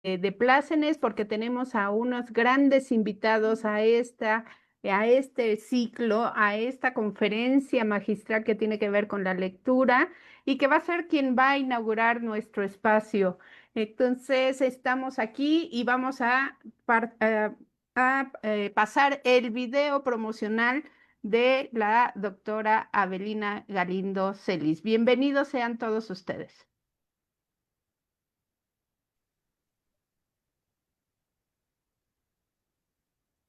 de plácemes porque tenemos a unos grandes invitados a este ciclo, a esta conferencia magistral que tiene que ver con la lectura y que va a ser quien va a inaugurar nuestro espacio. Entonces, estamos aquí y vamos a pasar el video promocional de la doctora Avelina Galindo Celis. Bienvenidos sean todos ustedes.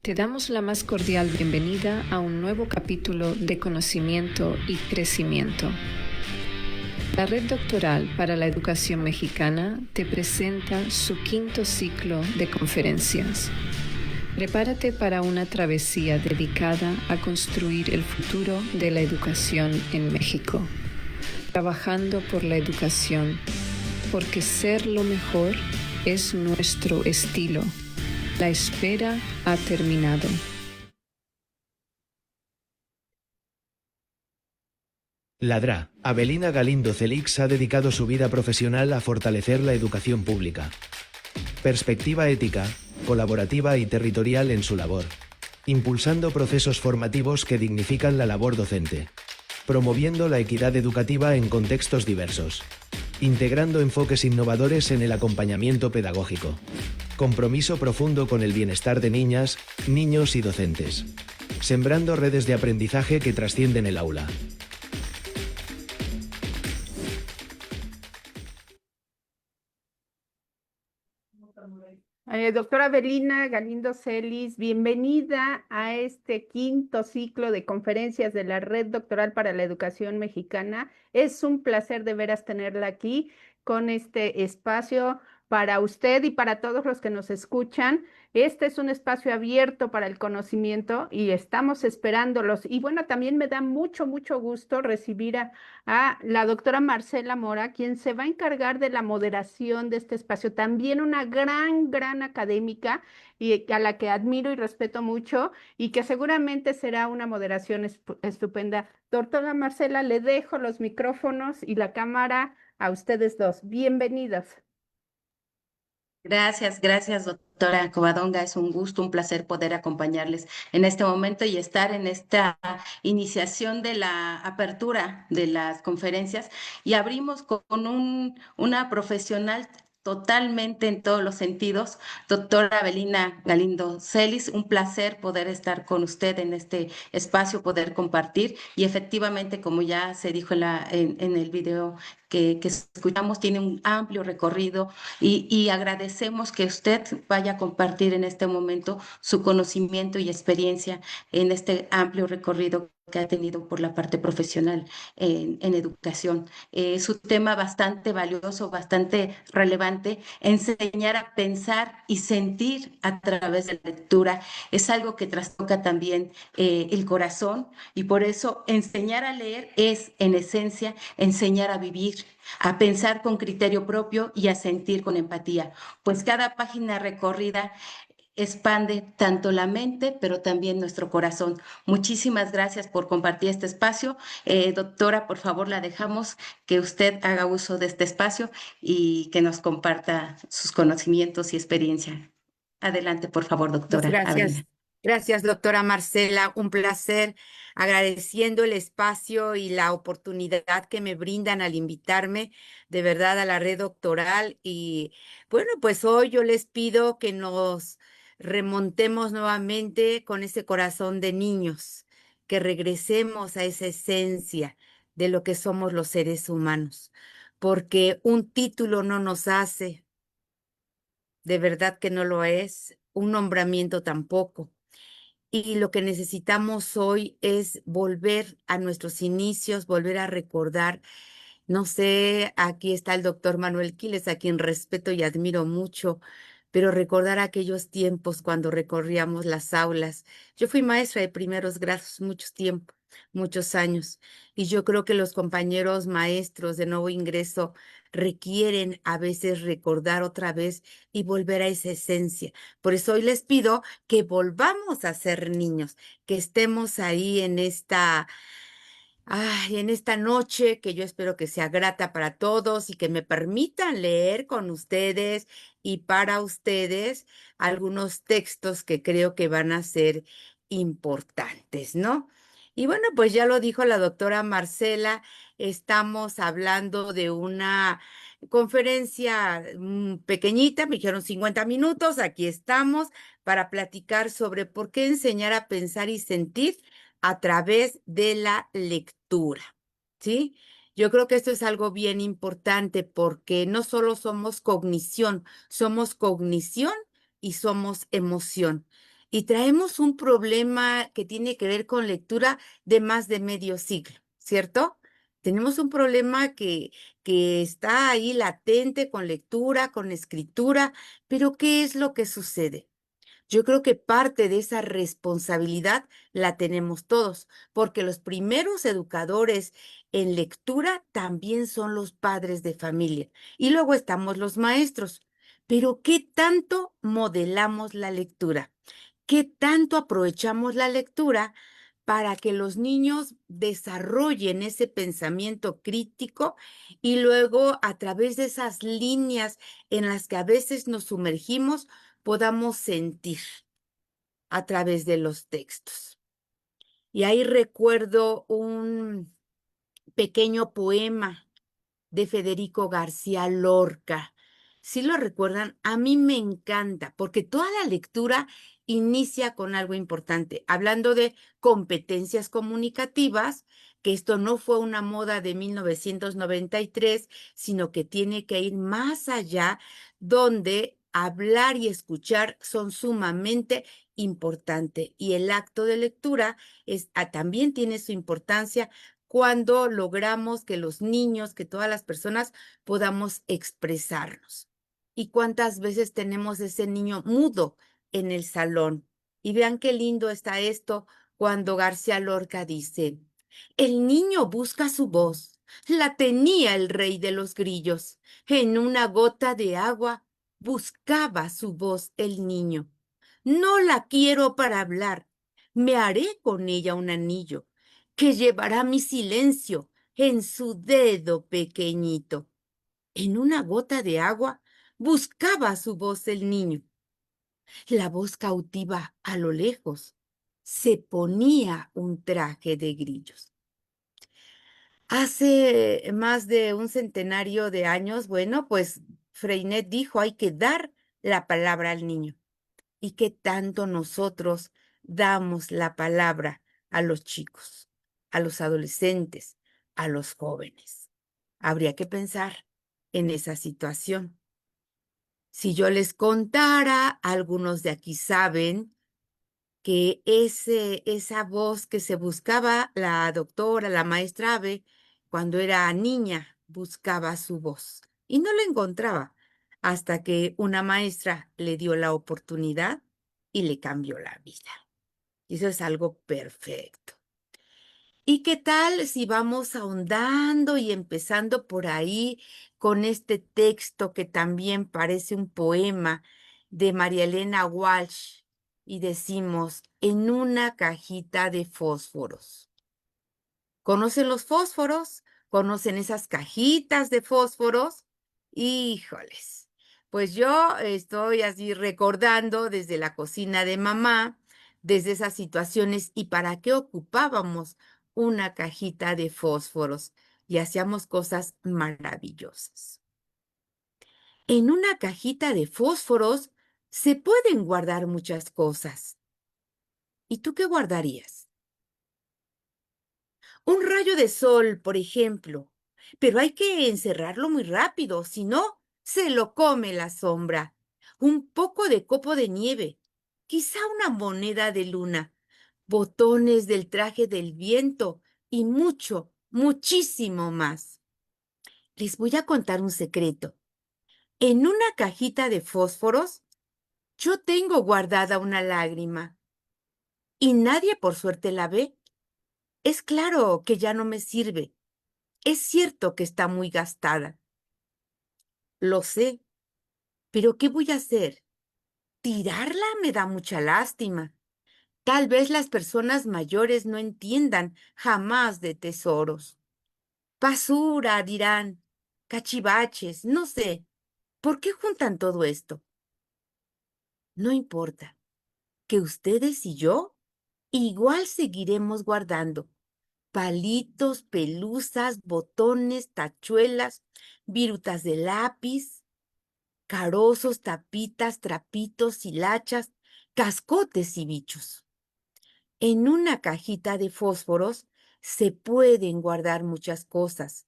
Te damos la más cordial bienvenida a un nuevo capítulo de conocimiento y crecimiento. La Red Doctoral para la Educación Mexicana te presenta su 5º ciclo de conferencias. Prepárate para una travesía dedicada a construir el futuro de la educación en México. Trabajando por la educación, porque ser lo mejor es nuestro estilo. La espera ha terminado. La DRA, Avelina Galindo Celis, ha dedicado su vida profesional a fortalecer la educación pública. Perspectiva ética, colaborativa y territorial en su labor. Impulsando procesos formativos que dignifican la labor docente. Promoviendo la equidad educativa en contextos diversos. Integrando enfoques innovadores en el acompañamiento pedagógico. Compromiso profundo con el bienestar de niñas, niños y docentes. Sembrando redes de aprendizaje que trascienden el aula. Doctora Avelina Galindo Celis, bienvenida a este 5º ciclo de conferencias de la Red Doctoral para la Educación Mexicana. Es un placer de veras tenerla aquí con este espacio para usted y para todos los que nos escuchan. Este es un espacio abierto para el conocimiento y estamos esperándolos. Y bueno, también me da mucho, mucho gusto recibir a la doctora Marcela Mora, quien se va a encargar de la moderación de este espacio. También una gran académica y a la que admiro y respeto mucho y que seguramente será una moderación estupenda. Doctora Marcela, le dejo los micrófonos y la cámara a ustedes dos. Bienvenidos. Gracias, doctora Covadonga. Es un gusto, un placer poder acompañarles en este momento y estar en esta iniciación de la apertura de las conferencias. Y abrimos con una profesional totalmente en todos los sentidos, doctora Avelina Galindo Celis. Un placer poder estar con usted en este espacio, poder compartir. Y efectivamente, como ya se dijo en el video que escuchamos, tiene un amplio recorrido y agradecemos que usted vaya a compartir en este momento su conocimiento y experiencia en este amplio recorrido que ha tenido por la parte profesional en educación. Es un tema bastante valioso, bastante relevante. Enseñar a pensar y sentir a través de la lectura es algo que trastoca también el corazón, y por eso enseñar a leer es, en esencia, enseñar a vivir, a pensar con criterio propio y a sentir con empatía, pues cada página recorrida expande tanto la mente, pero también nuestro corazón. Muchísimas gracias por compartir este espacio. Doctora, por favor, la dejamos que usted haga uso de este espacio y que nos comparta sus conocimientos y experiencia. Adelante, por favor, Pues doctora gracias, Avelina. gracias, doctora Marcela. Un placer, agradeciendo el espacio y la oportunidad que me brindan al invitarme de verdad a la red doctoral. Y bueno, pues hoy yo les pido que nos remontemos nuevamente con ese corazón de niños, que regresemos a esa esencia de lo que somos los seres humanos, porque un título no nos hace, de verdad que no lo es, un nombramiento tampoco. Y lo que necesitamos hoy es volver a nuestros inicios, volver a recordar. No sé, aquí está el doctor Manuel Quiles, a quien respeto y admiro mucho, pero recordar aquellos tiempos cuando recorríamos las aulas. Yo fui maestra de primeros grados mucho tiempo, muchos años, y yo creo que los compañeros maestros de nuevo ingreso requieren a veces recordar otra vez y volver a esa esencia. Por eso hoy les pido que volvamos a ser niños, que estemos ahí Ay, en esta noche que yo espero que sea grata para todos y que me permitan leer con ustedes y para ustedes algunos textos que creo que van a ser importantes, ¿no? Y bueno, pues ya lo dijo la doctora Marcela, estamos hablando de una conferencia pequeñita, me dijeron 50 minutos, aquí estamos para platicar sobre por qué enseñar a pensar y sentir a través de la lectura, ¿sí? Yo creo que esto es algo bien importante porque no solo somos cognición y somos emoción. Y traemos un problema que tiene que ver con lectura de más de medio siglo, ¿cierto? Tenemos un problema que está ahí latente con lectura, con escritura, pero ¿qué es lo que sucede? Yo creo que parte de esa responsabilidad la tenemos todos, porque los primeros educadores en lectura también son los padres de familia y luego estamos los maestros. Pero ¿qué tanto modelamos la lectura? ¿Qué tanto aprovechamos la lectura para que los niños desarrollen ese pensamiento crítico y luego a través de esas líneas en las que a veces nos sumergimos podamos sentir a través de los textos? Y ahí recuerdo un pequeño poema de Federico García Lorca. Si lo recuerdan, a mí me encanta porque toda la lectura inicia con algo importante, hablando de competencias comunicativas, que esto no fue una moda de 1993, sino que tiene que ir más allá, donde hablar y escuchar son sumamente importantes. Y el acto de lectura también tiene su importancia cuando logramos que los niños, que todas las personas podamos expresarnos. ¿Y cuántas veces tenemos ese niño mudo en el salón? Y vean qué lindo está esto cuando García Lorca dice, el niño busca su voz, la tenía el rey de los grillos. En una gota de agua buscaba su voz el niño. No la quiero para hablar, me haré con ella un anillo que llevará mi silencio en su dedo pequeñito. En una gota de agua buscaba su voz el niño. La voz cautiva a lo lejos se ponía un traje de grillos. Hace más de un centenario de años, bueno, pues Freinet dijo, hay que dar la palabra al niño. ¿Y qué tanto nosotros damos la palabra a los chicos, a los adolescentes, a los jóvenes? Habría que pensar en esa situación. Si yo les contara, algunos de aquí saben que esa voz que se buscaba la doctora, la maestra Ave, cuando era niña, buscaba su voz y no la encontraba hasta que una maestra le dio la oportunidad y le cambió la vida. Y eso es algo perfecto. ¿Y qué tal si vamos ahondando y empezando por ahí con este texto que también parece un poema de María Elena Walsh y decimos en una cajita de fósforos? ¿Conocen los fósforos? ¿Conocen esas cajitas de fósforos? Híjoles, pues yo estoy así recordando desde la cocina de mamá, desde esas situaciones y para qué ocupábamos una cajita de fósforos y hacíamos cosas maravillosas. En una cajita de fósforos se pueden guardar muchas cosas. ¿Y tú qué guardarías? Un rayo de sol, por ejemplo, pero hay que encerrarlo muy rápido, si no, se lo come la sombra. Un poco de copo de nieve, quizá una moneda de luna, botones del traje del viento y mucho, muchísimo más. Les voy a contar un secreto. En una cajita de fósforos, yo tengo guardada una lágrima y nadie por suerte la ve. Es claro que ya no me sirve. Es cierto que está muy gastada. Lo sé, pero ¿qué voy a hacer? Tirarla me da mucha lástima. Tal vez las personas mayores no entiendan jamás de tesoros. Basura, dirán, cachivaches, no sé. ¿Por qué juntan todo esto? No importa, que ustedes y yo igual seguiremos guardando palitos, pelusas, botones, tachuelas, virutas de lápiz, carozos, tapitas, trapitos, hilachas, cascotes y bichos. En una cajita de fósforos se pueden guardar muchas cosas.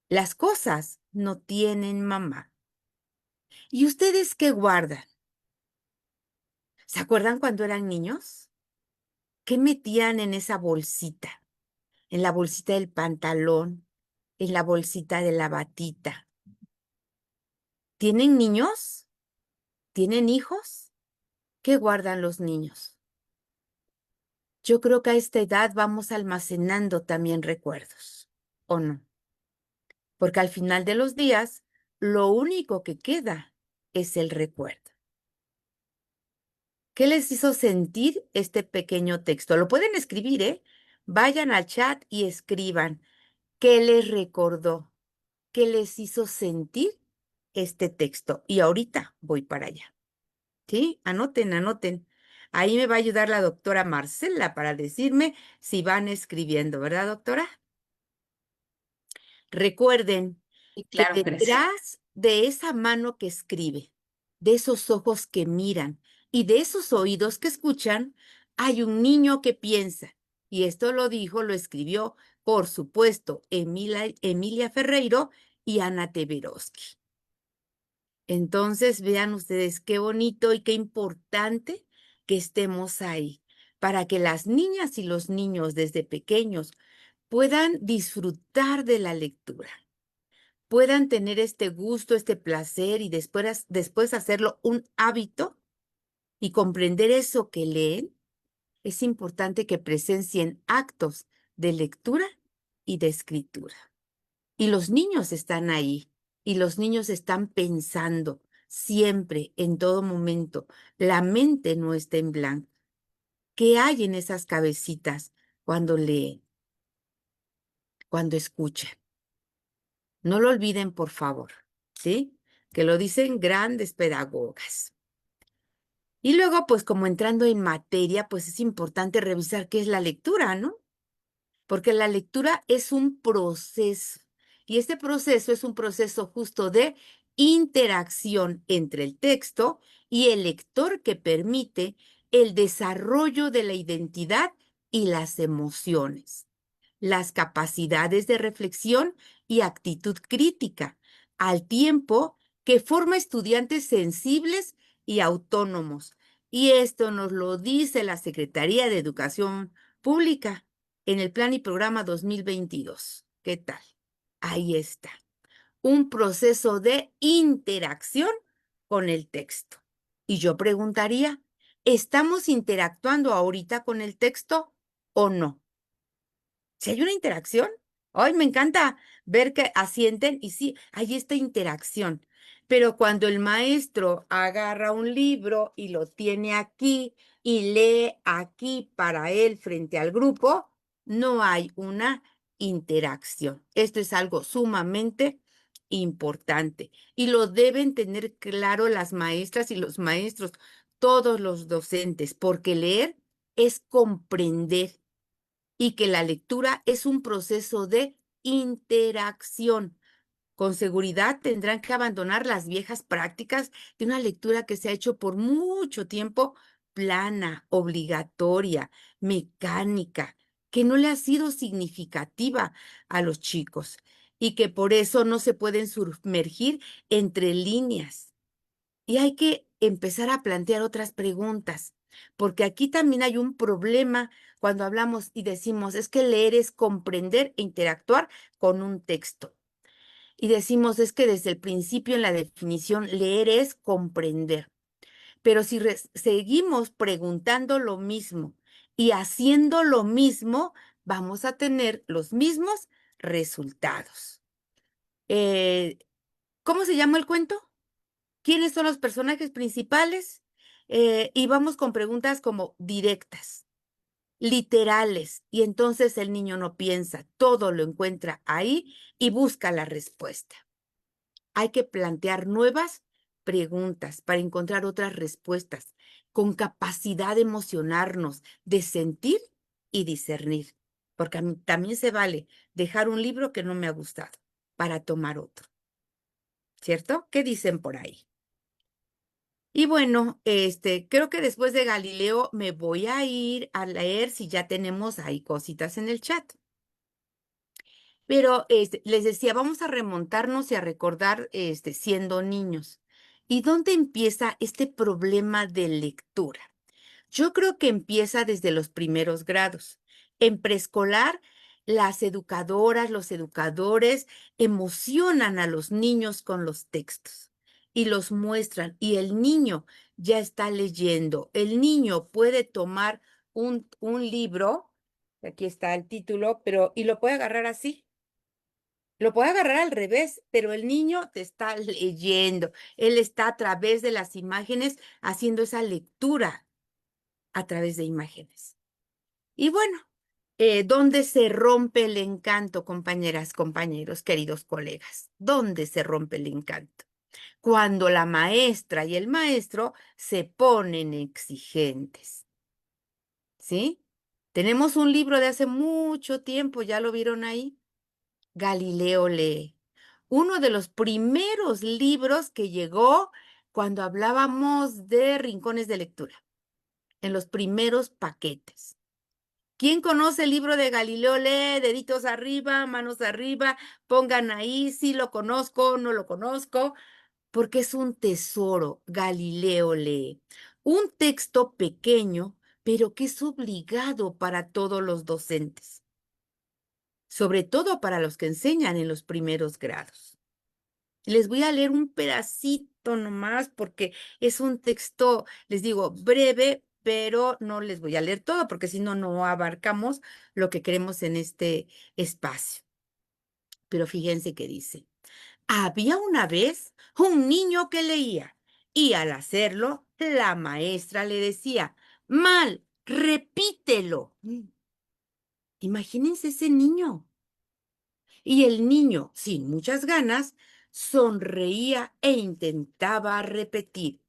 Las cosas no tienen mamá. ¿Y ustedes qué guardan? ¿Se acuerdan cuando eran niños? ¿Qué metían en esa bolsita? En la bolsita del pantalón, en la bolsita de la batita. ¿Tienen niños? ¿Tienen hijos? ¿Qué guardan los niños? Yo creo que a esta edad vamos almacenando también recuerdos, ¿o no? Porque al final de los días, lo único que queda es el recuerdo. ¿Qué les hizo sentir este pequeño texto? Lo pueden escribir, ¿eh? Vayan al chat y escriban. ¿Qué les recordó? ¿Qué les hizo sentir este texto? Y ahorita voy para allá. ¿Sí? Anoten, anoten. Ahí me va a ayudar la doctora Marcela para decirme si van escribiendo, ¿verdad, doctora? Recuerden Y que claro, Grecia. detrás de esa mano que escribe, de esos ojos que miran y de esos oídos que escuchan, hay un niño que piensa. Y esto lo dijo, lo escribió, por supuesto, Emilia Ferreiro y Ana Teberoski. Entonces, vean ustedes qué bonito y qué importante que estemos ahí, para que las niñas y los niños desde pequeños puedan disfrutar de la lectura, puedan tener este gusto, este placer y después hacerlo un hábito y comprender eso que leen. Es importante que presencien actos de lectura y de escritura. Y los niños están ahí, y los niños están pensando siempre, en todo momento. La mente no está en blanco. ¿Qué hay en esas cabecitas cuando leen, cuando escuchan? No lo olviden, por favor, ¿sí? Que lo dicen grandes pedagogas. Y luego, pues como entrando en materia, pues es importante revisar qué es la lectura, ¿no? Porque la lectura es un proceso y este proceso es un proceso justo de interacción entre el texto y el lector que permite el desarrollo de la identidad y las emociones, las capacidades de reflexión y actitud crítica, al tiempo que forma estudiantes sensibles y autónomos. Y esto nos lo dice la Secretaría de Educación Pública en el Plan y Programa 2022. ¿Qué tal? Ahí está. Un proceso de interacción con el texto. Y yo preguntaría, ¿estamos interactuando ahorita con el texto o no? Si hay una interacción, ay, me encanta ver que asienten y sí, hay esta interacción. Pero cuando el maestro agarra un libro y lo tiene aquí y lee aquí para él frente al grupo, no hay una interacción. Esto es algo sumamente importante y lo deben tener claro las maestras y los maestros, todos los docentes, porque leer es comprender y que la lectura es un proceso de interacción. Con seguridad tendrán que abandonar las viejas prácticas de una lectura que se ha hecho por mucho tiempo plana, obligatoria, mecánica, que no le ha sido significativa a los chicos y que por eso no se pueden sumergir entre líneas. Y hay que empezar a plantear otras preguntas, porque aquí también hay un problema cuando hablamos y decimos, es que leer es comprender e interactuar con un texto. Y decimos, es que desde el principio en la definición, leer es comprender. Pero si seguimos preguntando lo mismo y haciendo lo mismo, vamos a tener los mismos resultados. ¿Cómo se llama el cuento? ¿Quiénes son los personajes principales? Y vamos con preguntas como directas. literales, y entonces el niño no piensa, todo lo encuentra ahí y busca la respuesta. Hay que plantear nuevas preguntas para encontrar otras respuestas, con capacidad de emocionarnos, de sentir y discernir, porque a mí también se vale dejar un libro que no me ha gustado para tomar otro, ¿cierto? ¿Qué dicen por ahí? Y bueno, creo que después de Galileo me voy a ir a leer si ya tenemos ahí cositas en el chat. Pero les decía, vamos a remontarnos y a recordar siendo niños. ¿Y dónde empieza este problema de lectura? Yo creo que empieza desde los primeros grados. En preescolar, las educadoras, los educadores emocionan a los niños con los textos y los muestran. Y el niño ya está leyendo. El niño puede tomar un libro, aquí está el título, y lo puede agarrar así. Lo puede agarrar al revés, pero el niño te está leyendo. Él está a través de las imágenes haciendo esa lectura a través de imágenes. Y bueno, ¿dónde se rompe el encanto, compañeras, compañeros, queridos colegas? ¿Dónde se rompe el encanto? Cuando la maestra y el maestro se ponen exigentes. ¿Sí? Tenemos un libro de hace mucho tiempo, ¿ya lo vieron ahí? Galileo lee. Uno de los primeros libros que llegó cuando hablábamos de rincones de lectura, en los primeros paquetes. ¿Quién conoce el libro de Galileo lee? Deditos arriba, manos arriba, pongan ahí si lo conozco, no lo conozco, porque es un tesoro. Galileo lee. Un texto pequeño, pero que es obligado para todos los docentes, sobre todo para los que enseñan en los primeros grados. Les voy a leer un pedacito nomás porque es un texto, les digo, breve, pero no les voy a leer todo porque si no, no abarcamos lo que queremos en este espacio. Pero fíjense que dice, había una vez un niño que leía y al hacerlo, la maestra le decía, mal, repítelo. Imagínense ese niño. Y el niño, sin muchas ganas, sonreía e intentaba repetir.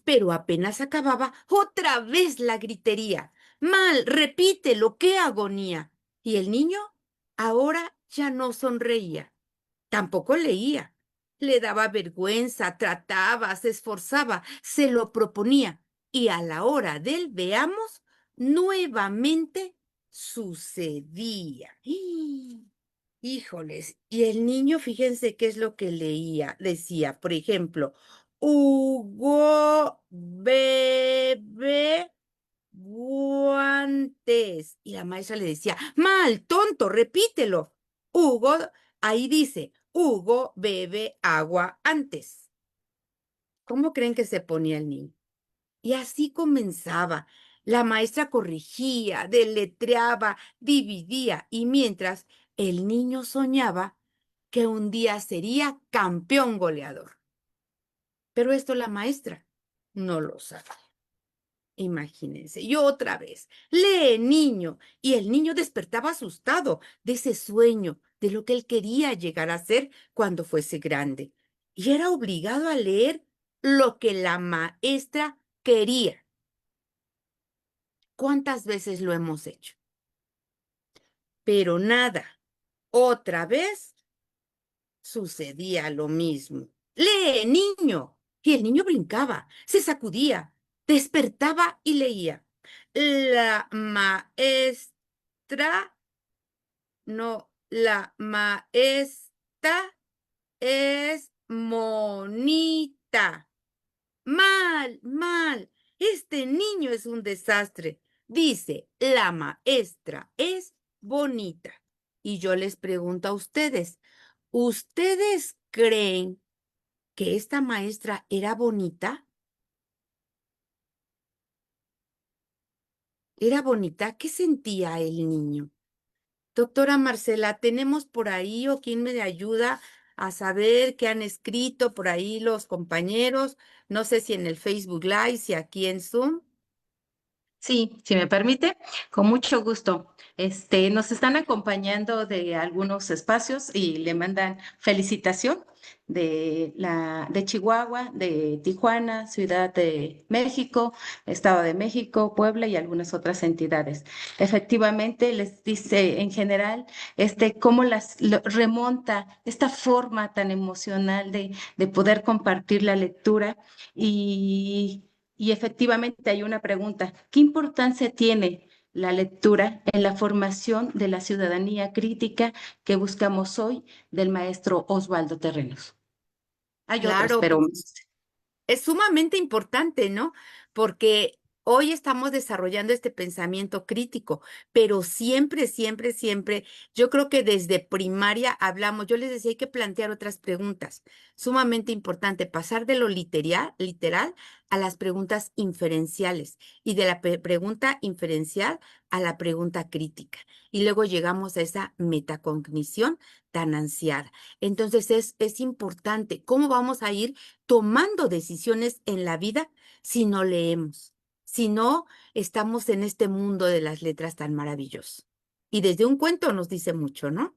Pero apenas acababa, otra vez la gritería. Mal, repítelo, qué agonía. Y el niño ahora ya no sonreía. Tampoco leía. Le daba vergüenza, trataba, se esforzaba, se lo proponía. Y a la hora del veamos, nuevamente sucedía. ¡Ih! Híjoles, y el niño, fíjense qué es lo que leía. Decía, por ejemplo, Hugo bebe guantes. Y la maestra le decía, mal, tonto, repítelo. Hugo, ahí dice, Hugo bebe agua antes. ¿Cómo creen que se ponía el niño? Y así comenzaba. La maestra corregía, deletreaba, dividía, y mientras el niño soñaba que un día sería campeón goleador. Pero esto la maestra no lo sabe. Imagínense, y otra vez, lee niño, y el niño despertaba asustado de ese sueño, de lo que él quería llegar a ser cuando fuese grande. Y era obligado a leer lo que la maestra quería. ¿Cuántas veces lo hemos hecho? Pero nada, otra vez sucedía lo mismo. ¡Lee, niño! Y el niño brincaba, se sacudía, despertaba y leía. La maestra, no, la maestra es monita. Mal, mal. Este niño es un desastre. Dice, la maestra es bonita. Y yo les pregunto a ustedes, ¿ustedes creen que esta maestra era bonita? ¿Era bonita? ¿Qué sentía el niño? Doctora Marcela, ¿tenemos por ahí o quién me ayuda a saber qué han escrito por ahí los compañeros? No sé si en el Facebook Live, si aquí en Zoom. Sí, si me permite, con mucho gusto. Nos están acompañando de algunos espacios y le mandan felicitación de Chihuahua, de Tijuana, Ciudad de México, Estado de México, Puebla y algunas otras entidades. Efectivamente, les dice en general, cómo remonta esta forma tan emocional de poder compartir la lectura y efectivamente hay una pregunta, ¿qué importancia tiene la lectura en la formación de la ciudadanía crítica que buscamos hoy del maestro Osvaldo Terrenos? Hay otras, Claro, pero es sumamente importante, ¿no? Porque hoy estamos desarrollando este pensamiento crítico, pero siempre, siempre, siempre, yo creo que desde primaria hablamos, yo les decía, hay que plantear otras preguntas. Sumamente importante pasar de lo literal a las preguntas inferenciales y de la pregunta inferencial a la pregunta crítica. Y luego llegamos a esa metacognición tan ansiada. Entonces es importante cómo vamos a ir tomando decisiones en la vida si no leemos, si no estamos en este mundo de las letras tan maravilloso. Y desde un cuento nos dice mucho, ¿no?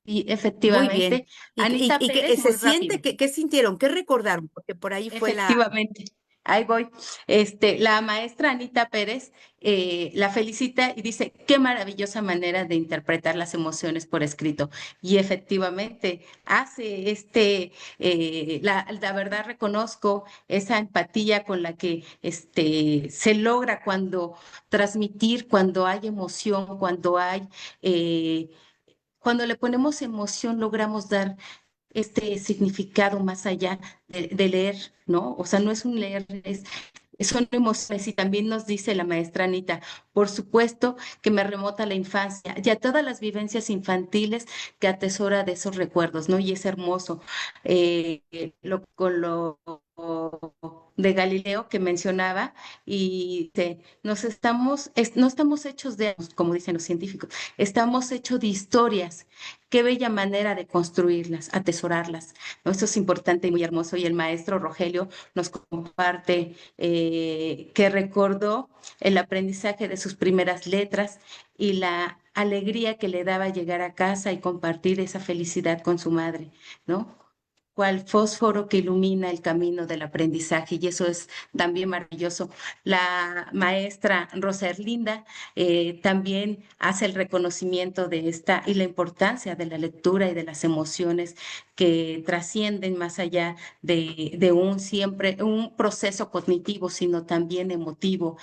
y Muy bien. efectivamente, ¿Y, Anita que Pérez, se muy siente? rápido. ¿Qué sintieron? ¿Qué recordaron? Porque por ahí fue la... Efectivamente, ahí voy. La maestra Anita Pérez la felicita y dice, qué maravillosa manera de interpretar las emociones por escrito. Y efectivamente, hace la verdad reconozco esa empatía con la que se logra cuando transmitir, cuando hay emoción, eh, cuando le ponemos emoción, logramos dar este significado más allá de leer, ¿no? O sea, no es un leer, son emociones. Y también nos dice la maestra Anita, por supuesto que me remota a la infancia y a todas las vivencias infantiles que atesora de esos recuerdos, ¿no? Y es hermoso. Con lo de Galileo que mencionaba, y no estamos hechos de, como dicen los científicos, estamos hechos de historias. Qué bella manera de construirlas, atesorarlas, ¿no? Eso es importante y muy hermoso. Y el maestro Rogelio nos comparte que recordó el aprendizaje de sus primeras letras y la alegría que le daba llegar a casa y compartir esa felicidad con su madre, ¿no? Cual fósforo que ilumina el camino del aprendizaje, y eso es también maravilloso. La maestra Rosa Erlinda también hace el reconocimiento de esta y la importancia de la lectura y de las emociones que trascienden más allá de un siempre, un proceso cognitivo, sino también emotivo.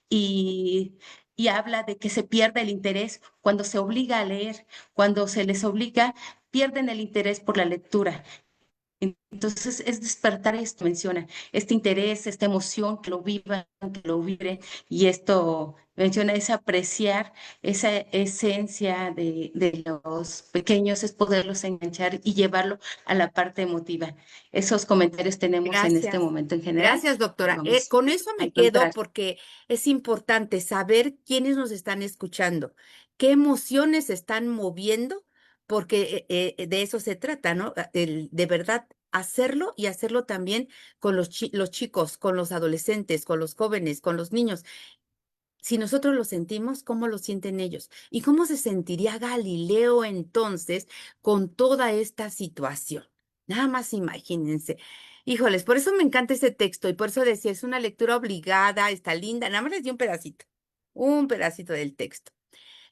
Y, y habla de que se pierde el interés cuando se obliga a leer, cuando se les obliga, pierden el interés por la lectura. Entonces es despertar esto, menciona, este interés, esta emoción, que lo vivan, que lo vibren, y esto menciona es apreciar esa esencia de los pequeños, es poderlos enganchar y llevarlo a la parte emotiva. Esos comentarios tenemos en este Gracias. momento en general. Gracias, doctora. Vamos Con eso a me quedo encontrar. porque es importante saber quiénes nos están escuchando, qué emociones se están moviendo, porque de eso se trata, ¿no? De verdad hacerlo y hacerlo también con los chicos, con los adolescentes, con los jóvenes, con los niños. Si nosotros lo sentimos, ¿cómo lo sienten ellos? ¿Y cómo se sentiría Galileo entonces con toda esta situación? Nada más imagínense. Híjoles, por eso me encanta ese texto y por eso decía, es una lectura obligada, está linda. Nada más les di un pedacito del texto.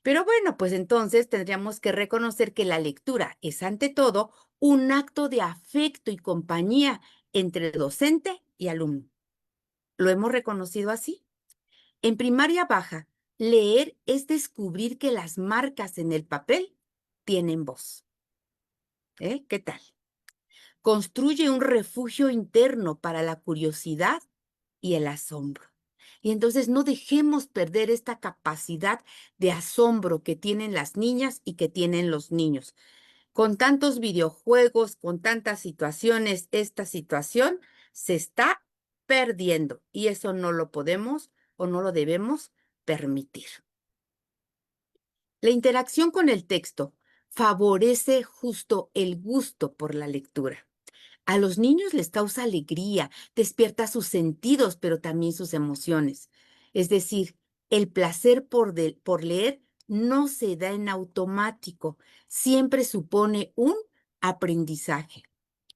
Pero bueno, pues entonces tendríamos que reconocer que la lectura es ante todo un acto de afecto y compañía entre docente y alumno. ¿Lo hemos reconocido así? En primaria baja, leer es descubrir que las marcas en el papel tienen voz. ¿Qué tal? Construye un refugio interno para la curiosidad y el asombro. Y entonces no dejemos perder esta capacidad de asombro que tienen las niñas y que tienen los niños. Con tantos videojuegos, con tantas situaciones, esta situación se está perdiendo y eso no lo podemos o no lo debemos permitir. La interacción con el texto favorece justo el gusto por la lectura. A los niños les causa alegría, despierta sus sentidos, pero también sus emociones. Es decir, el placer por leer no se da en automático, siempre supone un aprendizaje.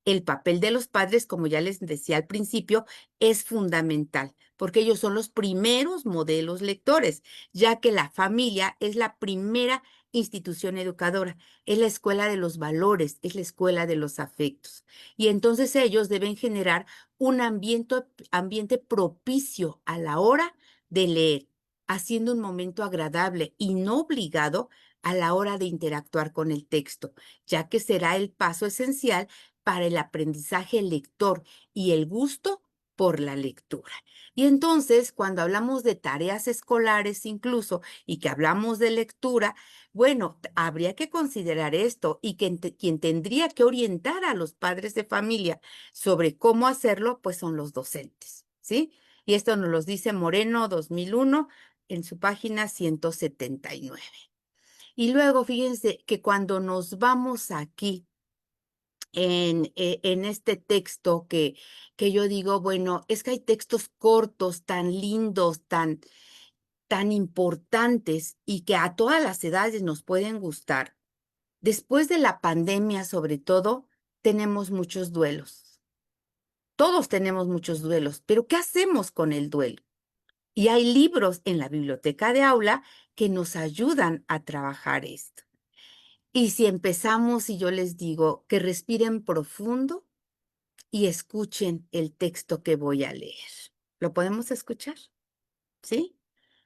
El papel de los padres, como ya les decía al principio, es fundamental, porque ellos son los primeros modelos lectores, ya que la familia es la primera institución educadora, es la escuela de los valores, es la escuela de los afectos. Y entonces ellos deben generar un ambiente propicio a la hora de leer, haciendo un momento agradable y no obligado a la hora de interactuar con el texto, ya que será el paso esencial para el aprendizaje lector y el gusto por la lectura. Y entonces, cuando hablamos de tareas escolares incluso y que hablamos de lectura, bueno, habría que considerar esto y que quien tendría que orientar a los padres de familia sobre cómo hacerlo, pues son los docentes, ¿sí? Y esto nos lo dice Moreno 2001 en su página 179. Y luego, fíjense que cuando nos vamos aquí en este texto que yo digo, bueno, es que hay textos cortos, tan lindos, tan importantes y que a todas las edades nos pueden gustar. Después de la pandemia, sobre todo, tenemos muchos duelos. Todos tenemos muchos duelos, pero ¿qué hacemos con el duelo? Y hay libros en la biblioteca de aula que nos ayudan a trabajar esto. Y si empezamos y yo les digo que respiren profundo y escuchen el texto que voy a leer. ¿Lo podemos escuchar? ¿Sí?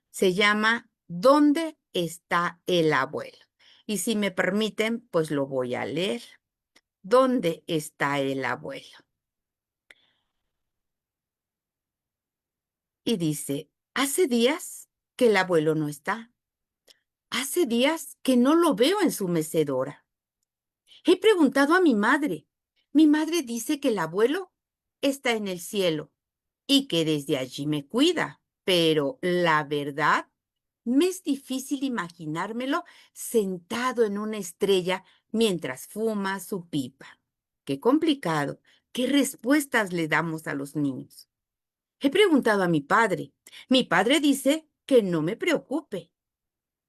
Se llama ¿Dónde está el abuelo? Y si me permiten, pues lo voy a leer. ¿Dónde está el abuelo? Y dice, hace días que el abuelo no está. Hace días que no lo veo en su mecedora. He preguntado a mi madre. Mi madre dice que el abuelo está en el cielo y que desde allí me cuida, pero la verdad me es difícil imaginármelo sentado en una estrella mientras fuma su pipa. Qué complicado. ¿Qué respuestas le damos a los niños? He preguntado a mi padre. Mi padre dice que no me preocupe,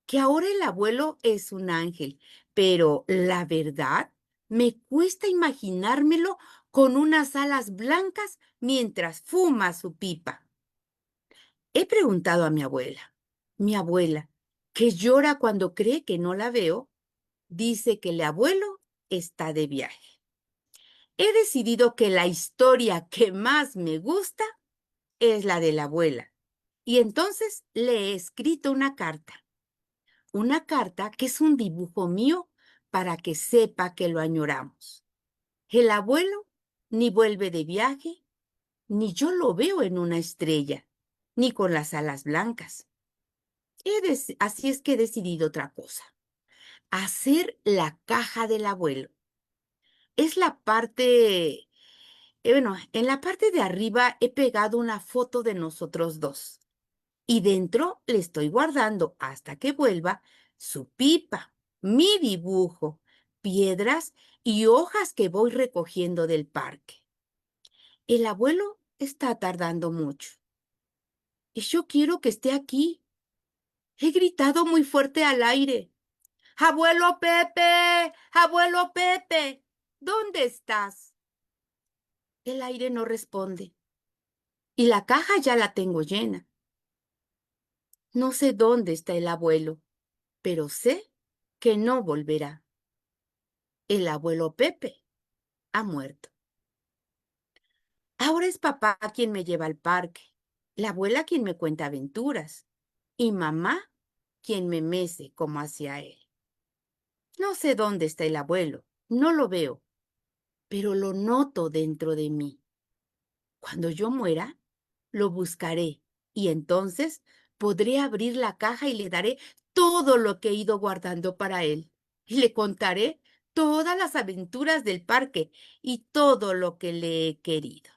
que ahora el abuelo es un ángel, pero la verdad me cuesta imaginármelo con unas alas blancas mientras fuma su pipa. He preguntado a mi abuela, que llora cuando cree que no la veo, dice que el abuelo está de viaje. He decidido que la historia que más me gusta es la de la abuela, y entonces le he escrito una carta que es un dibujo mío para que sepa que lo añoramos. El abuelo ni vuelve de viaje, ni yo lo veo en una estrella, ni con las alas blancas. Así es que he decidido otra cosa. Hacer la caja del abuelo. Es la parte, bueno, en la parte de arriba he pegado una foto de nosotros dos. Y dentro le estoy guardando hasta que vuelva su pipa, mi dibujo, piedras y hojas que voy recogiendo del parque. El abuelo está tardando mucho. Y yo quiero que esté aquí. He gritado muy fuerte al aire. ¡Abuelo Pepe! ¡Abuelo Pepe! ¿Dónde estás? El aire no responde. Y la caja ya la tengo llena. No sé dónde está el abuelo, pero sé que no volverá. El abuelo Pepe ha muerto. Ahora es papá quien me lleva al parque, la abuela quien me cuenta aventuras y mamá quien me mece como hacia él. No sé dónde está el abuelo, no lo veo, pero lo noto dentro de mí. Cuando yo muera, lo buscaré y entonces podré abrir la caja y le daré todo lo que he ido guardando para él. Y le contaré todas las aventuras del parque y todo lo que le he querido.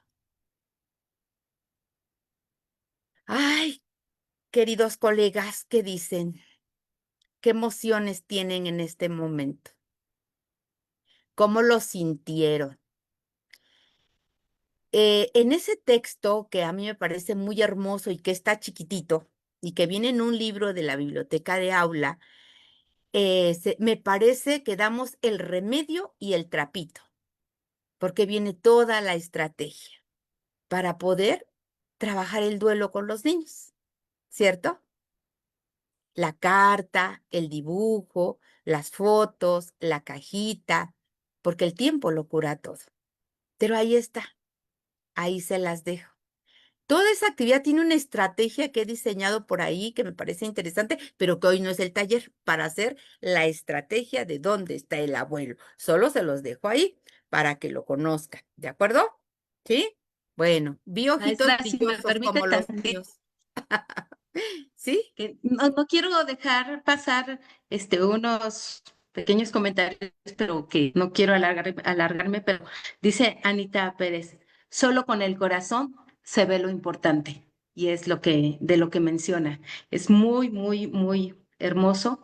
Ay, queridos colegas, ¿qué dicen? ¿Qué emociones tienen en este momento? ¿Cómo lo sintieron? En ese texto que a mí me parece muy hermoso y que está chiquitito, y que viene en un libro de la biblioteca de aula, me parece que damos el remedio y el trapito, porque viene toda la estrategia para poder trabajar el duelo con los niños, ¿cierto? La carta, el dibujo, las fotos, la cajita, porque el tiempo lo cura todo. Pero ahí está, ahí se las dejo. Toda esa actividad tiene una estrategia que he diseñado por ahí que me parece interesante, pero que hoy no es el taller para hacer la estrategia de dónde está el abuelo. Solo se los dejo ahí para que lo conozcan, ¿de acuerdo? ¿Sí? Bueno, vi ojitos Maestra, si me brillosos permite como los tantito, míos. ¿Sí? que no quiero dejar pasar unos pequeños comentarios, pero que no quiero alargarme, pero dice Anita Pérez, solo con el corazón se ve lo importante, y es de lo que menciona. Es muy, muy, muy hermoso.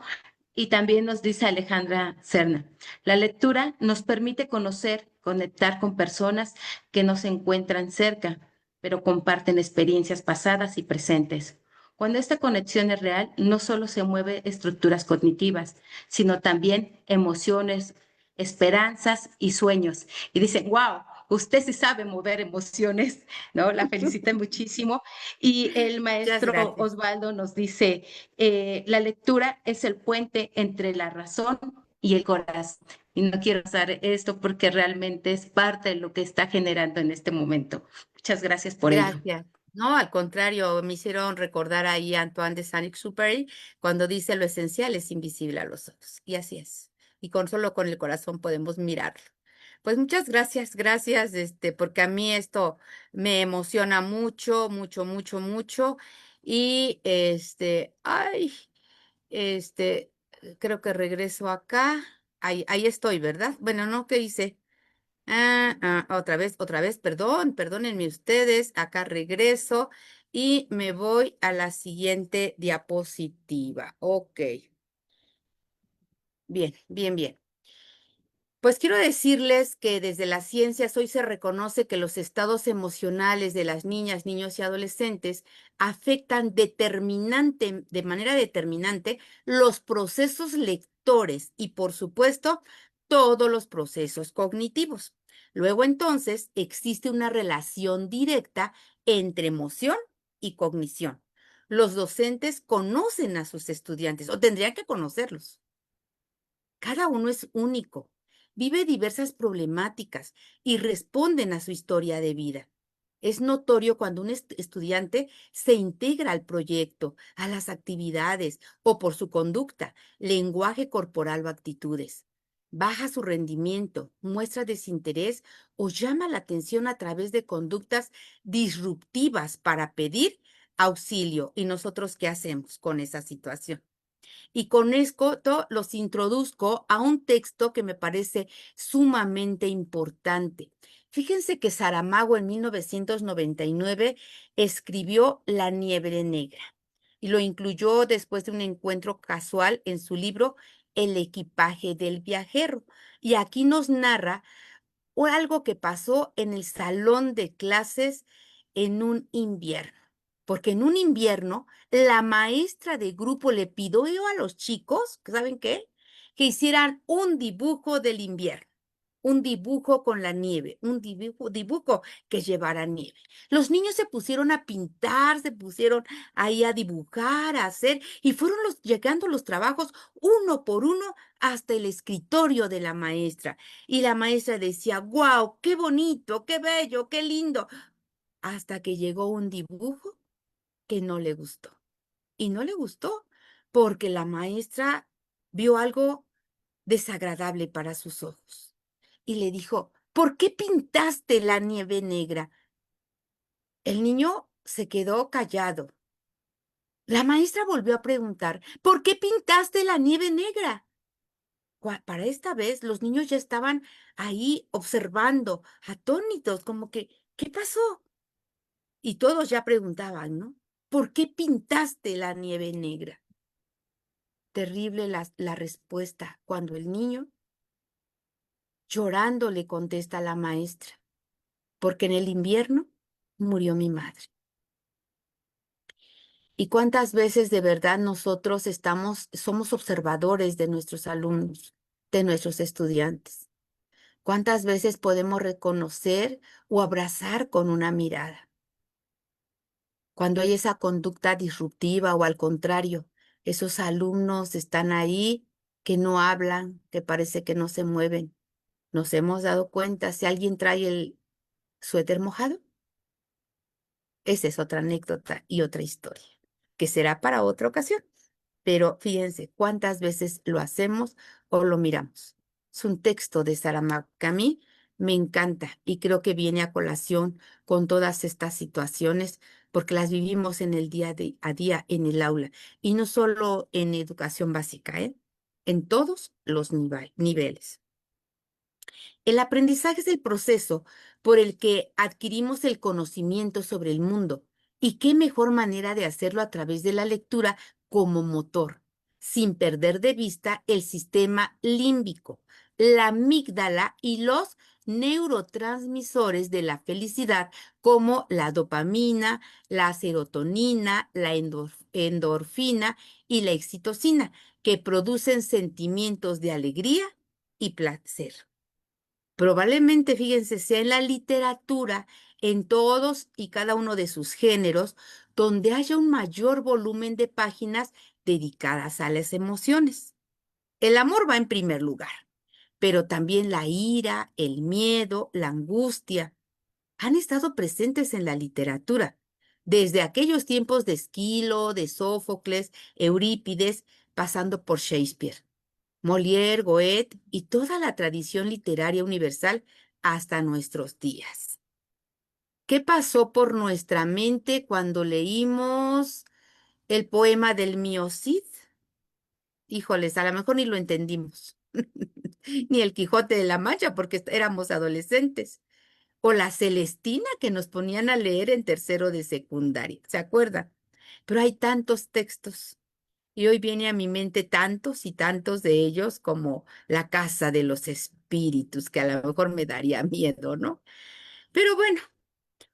Y también nos dice Alejandra Serna, la lectura nos permite conocer, conectar con personas que no se encuentran cerca, pero comparten experiencias pasadas y presentes. Cuando esta conexión es real, no solo se mueven estructuras cognitivas, sino también emociones, esperanzas y sueños. Y dicen, wow, usted sí sabe mover emociones, ¿no? La felicita muchísimo. Y el Muchas maestro gracias. Osvaldo nos dice, la lectura es el puente entre la razón y el corazón. Y no quiero usar esto porque realmente es parte de lo que está generando en este momento. Muchas gracias por ello. Gracias. No, al contrario, me hicieron recordar ahí a Antoine de Saint-Exupéry cuando dice lo esencial es invisible a los ojos. Y así es. Y con solo con el corazón podemos mirarlo. Pues muchas gracias, gracias, porque a mí esto me emociona mucho, mucho, mucho, mucho. Y creo que regreso acá. Ahí estoy, ¿verdad? Bueno, no, ¿qué hice? Otra vez, perdónenme ustedes, acá regreso y me voy a la siguiente diapositiva. Ok, bien, bien, bien. Pues quiero decirles que desde las ciencias hoy se reconoce que los estados emocionales de las niñas, niños y adolescentes afectan de manera determinante los procesos lectores y, por supuesto, todos los procesos cognitivos. Luego, entonces, existe una relación directa entre emoción y cognición. Los docentes conocen a sus estudiantes o tendrían que conocerlos. Cada uno es único, vive diversas problemáticas y responden a su historia de vida. Es notorio cuando un estudiante se integra al proyecto, a las actividades o por su conducta, lenguaje corporal o actitudes. Baja su rendimiento, muestra desinterés o llama la atención a través de conductas disruptivas para pedir auxilio. ¿Y nosotros qué hacemos con esa situación? Y con esto los introduzco a un texto que me parece sumamente importante. Fíjense que Saramago en 1999 escribió La nieve negra y lo incluyó después de un encuentro casual en su libro El equipaje del viajero. Y aquí nos narra algo que pasó en el salón de clases en un invierno. Porque en un invierno, la maestra de grupo le pidió a los chicos, ¿saben qué? Que hicieran un dibujo del invierno, un dibujo con la nieve, un dibujo que llevara nieve. Los niños se pusieron a pintar, se pusieron ahí a dibujar, a hacer, y fueron llegando los trabajos uno por uno hasta el escritorio de la maestra. Y la maestra decía, ¡guau! ¡Qué bonito! ¡Qué bello! ¡Qué lindo! Hasta que llegó un dibujo que no le gustó. Y no le gustó porque la maestra vio algo desagradable para sus ojos y le dijo, ¿por qué pintaste la nieve negra? El niño se quedó callado. La maestra volvió a preguntar, ¿por qué pintaste la nieve negra? Para esta vez los niños ya estaban ahí observando, atónitos, como que, ¿qué pasó? Y todos ya preguntaban, ¿no? ¿Por qué pintaste la nieve negra? Terrible la respuesta cuando el niño, llorando, le contesta a la maestra, porque en el invierno murió mi madre. ¿Y cuántas veces de verdad nosotros somos observadores de nuestros alumnos, de nuestros estudiantes? ¿Cuántas veces podemos reconocer o abrazar con una mirada? Cuando hay esa conducta disruptiva o al contrario, esos alumnos están ahí que no hablan, que parece que no se mueven. ¿Nos hemos dado cuenta si alguien trae el suéter mojado? Esa es otra anécdota y otra historia, que será para otra ocasión. Pero fíjense cuántas veces lo hacemos o lo miramos. Es un texto de Saramago que a mí me encanta y creo que viene a colación con todas estas situaciones porque las vivimos en el a día en el aula y no solo en educación básica, ¿eh? En todos los niveles. El aprendizaje es el proceso por el que adquirimos el conocimiento sobre el mundo. ¿Y qué mejor manera de hacerlo a través de la lectura como motor, sin perder de vista el sistema límbico, la amígdala y los neurotransmisores de la felicidad como la dopamina, la serotonina, la endorfina y la excitocina, que producen sentimientos de alegría y placer? Probablemente, fíjense, sea en la literatura, en todos y cada uno de sus géneros, donde haya un mayor volumen de páginas dedicadas a las emociones. El amor va en primer lugar, pero también la ira, el miedo, la angustia han estado presentes en la literatura, desde aquellos tiempos de Esquilo, de Sófocles, Eurípides, pasando por Shakespeare. Molière, Goethe y toda la tradición literaria universal hasta nuestros días. ¿Qué pasó por nuestra mente cuando leímos el poema del Mío Cid? Híjoles, a lo mejor ni lo entendimos. Ni el Quijote de la Mancha porque éramos adolescentes. O la Celestina que nos ponían a leer en tercero de secundaria, ¿se acuerdan? Pero hay tantos textos. Y hoy viene a mi mente tantos y tantos de ellos como la casa de los espíritus, que a lo mejor me daría miedo, ¿no? Pero bueno,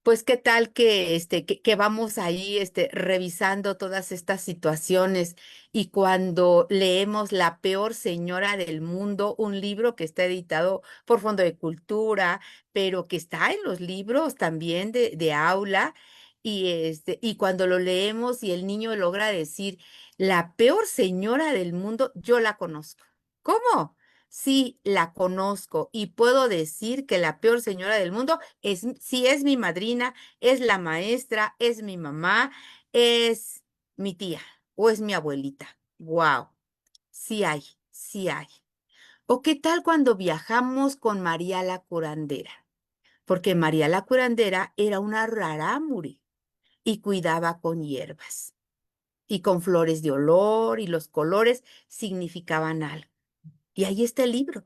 pues qué tal que vamos ahí revisando todas estas situaciones y cuando leemos La peor señora del mundo, un libro que está editado por Fondo de Cultura, pero que está en los libros también de aula, y cuando lo leemos y el niño logra decir, la peor señora del mundo, yo la conozco. ¿Cómo? Sí, la conozco y puedo decir que la peor señora del mundo sí es mi madrina, es la maestra, es mi mamá, es mi tía o es mi abuelita. Wow, sí hay, sí hay. ¿O qué tal cuando viajamos con María la curandera? Porque María la curandera era una rarámuri y cuidaba con hierbas y con flores de olor y los colores significaban algo. Y ahí está el libro.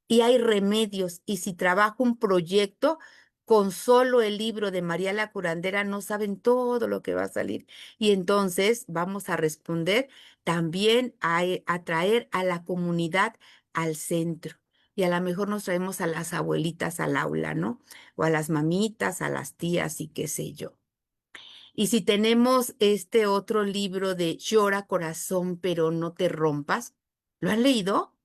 Y hay remedios. Y si trabajo un proyecto, con solo el libro de María la curandera no saben todo lo que va a salir. Y entonces vamos a responder también a traer a la comunidad al centro. Y a lo mejor nos traemos a las abuelitas al aula, ¿no? O a las mamitas, a las tías y qué sé yo. Y si tenemos este otro libro de Llora corazón, pero no te rompas, ¿lo han leído?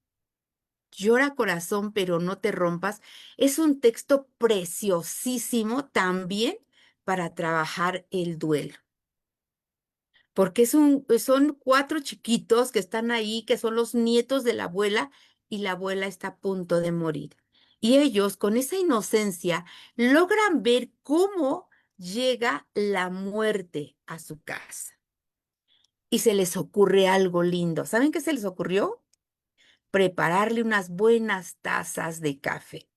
Llora corazón, pero no te rompas. Es un texto preciosísimo también para trabajar el duelo, porque son cuatro chiquitos que están ahí, que son los nietos de la abuela, y la abuela está a punto de morir. Y ellos, con esa inocencia, logran ver cómo llega la muerte a su casa. Y se les ocurre algo lindo. ¿Saben qué se les ocurrió? Prepararle unas buenas tazas de café.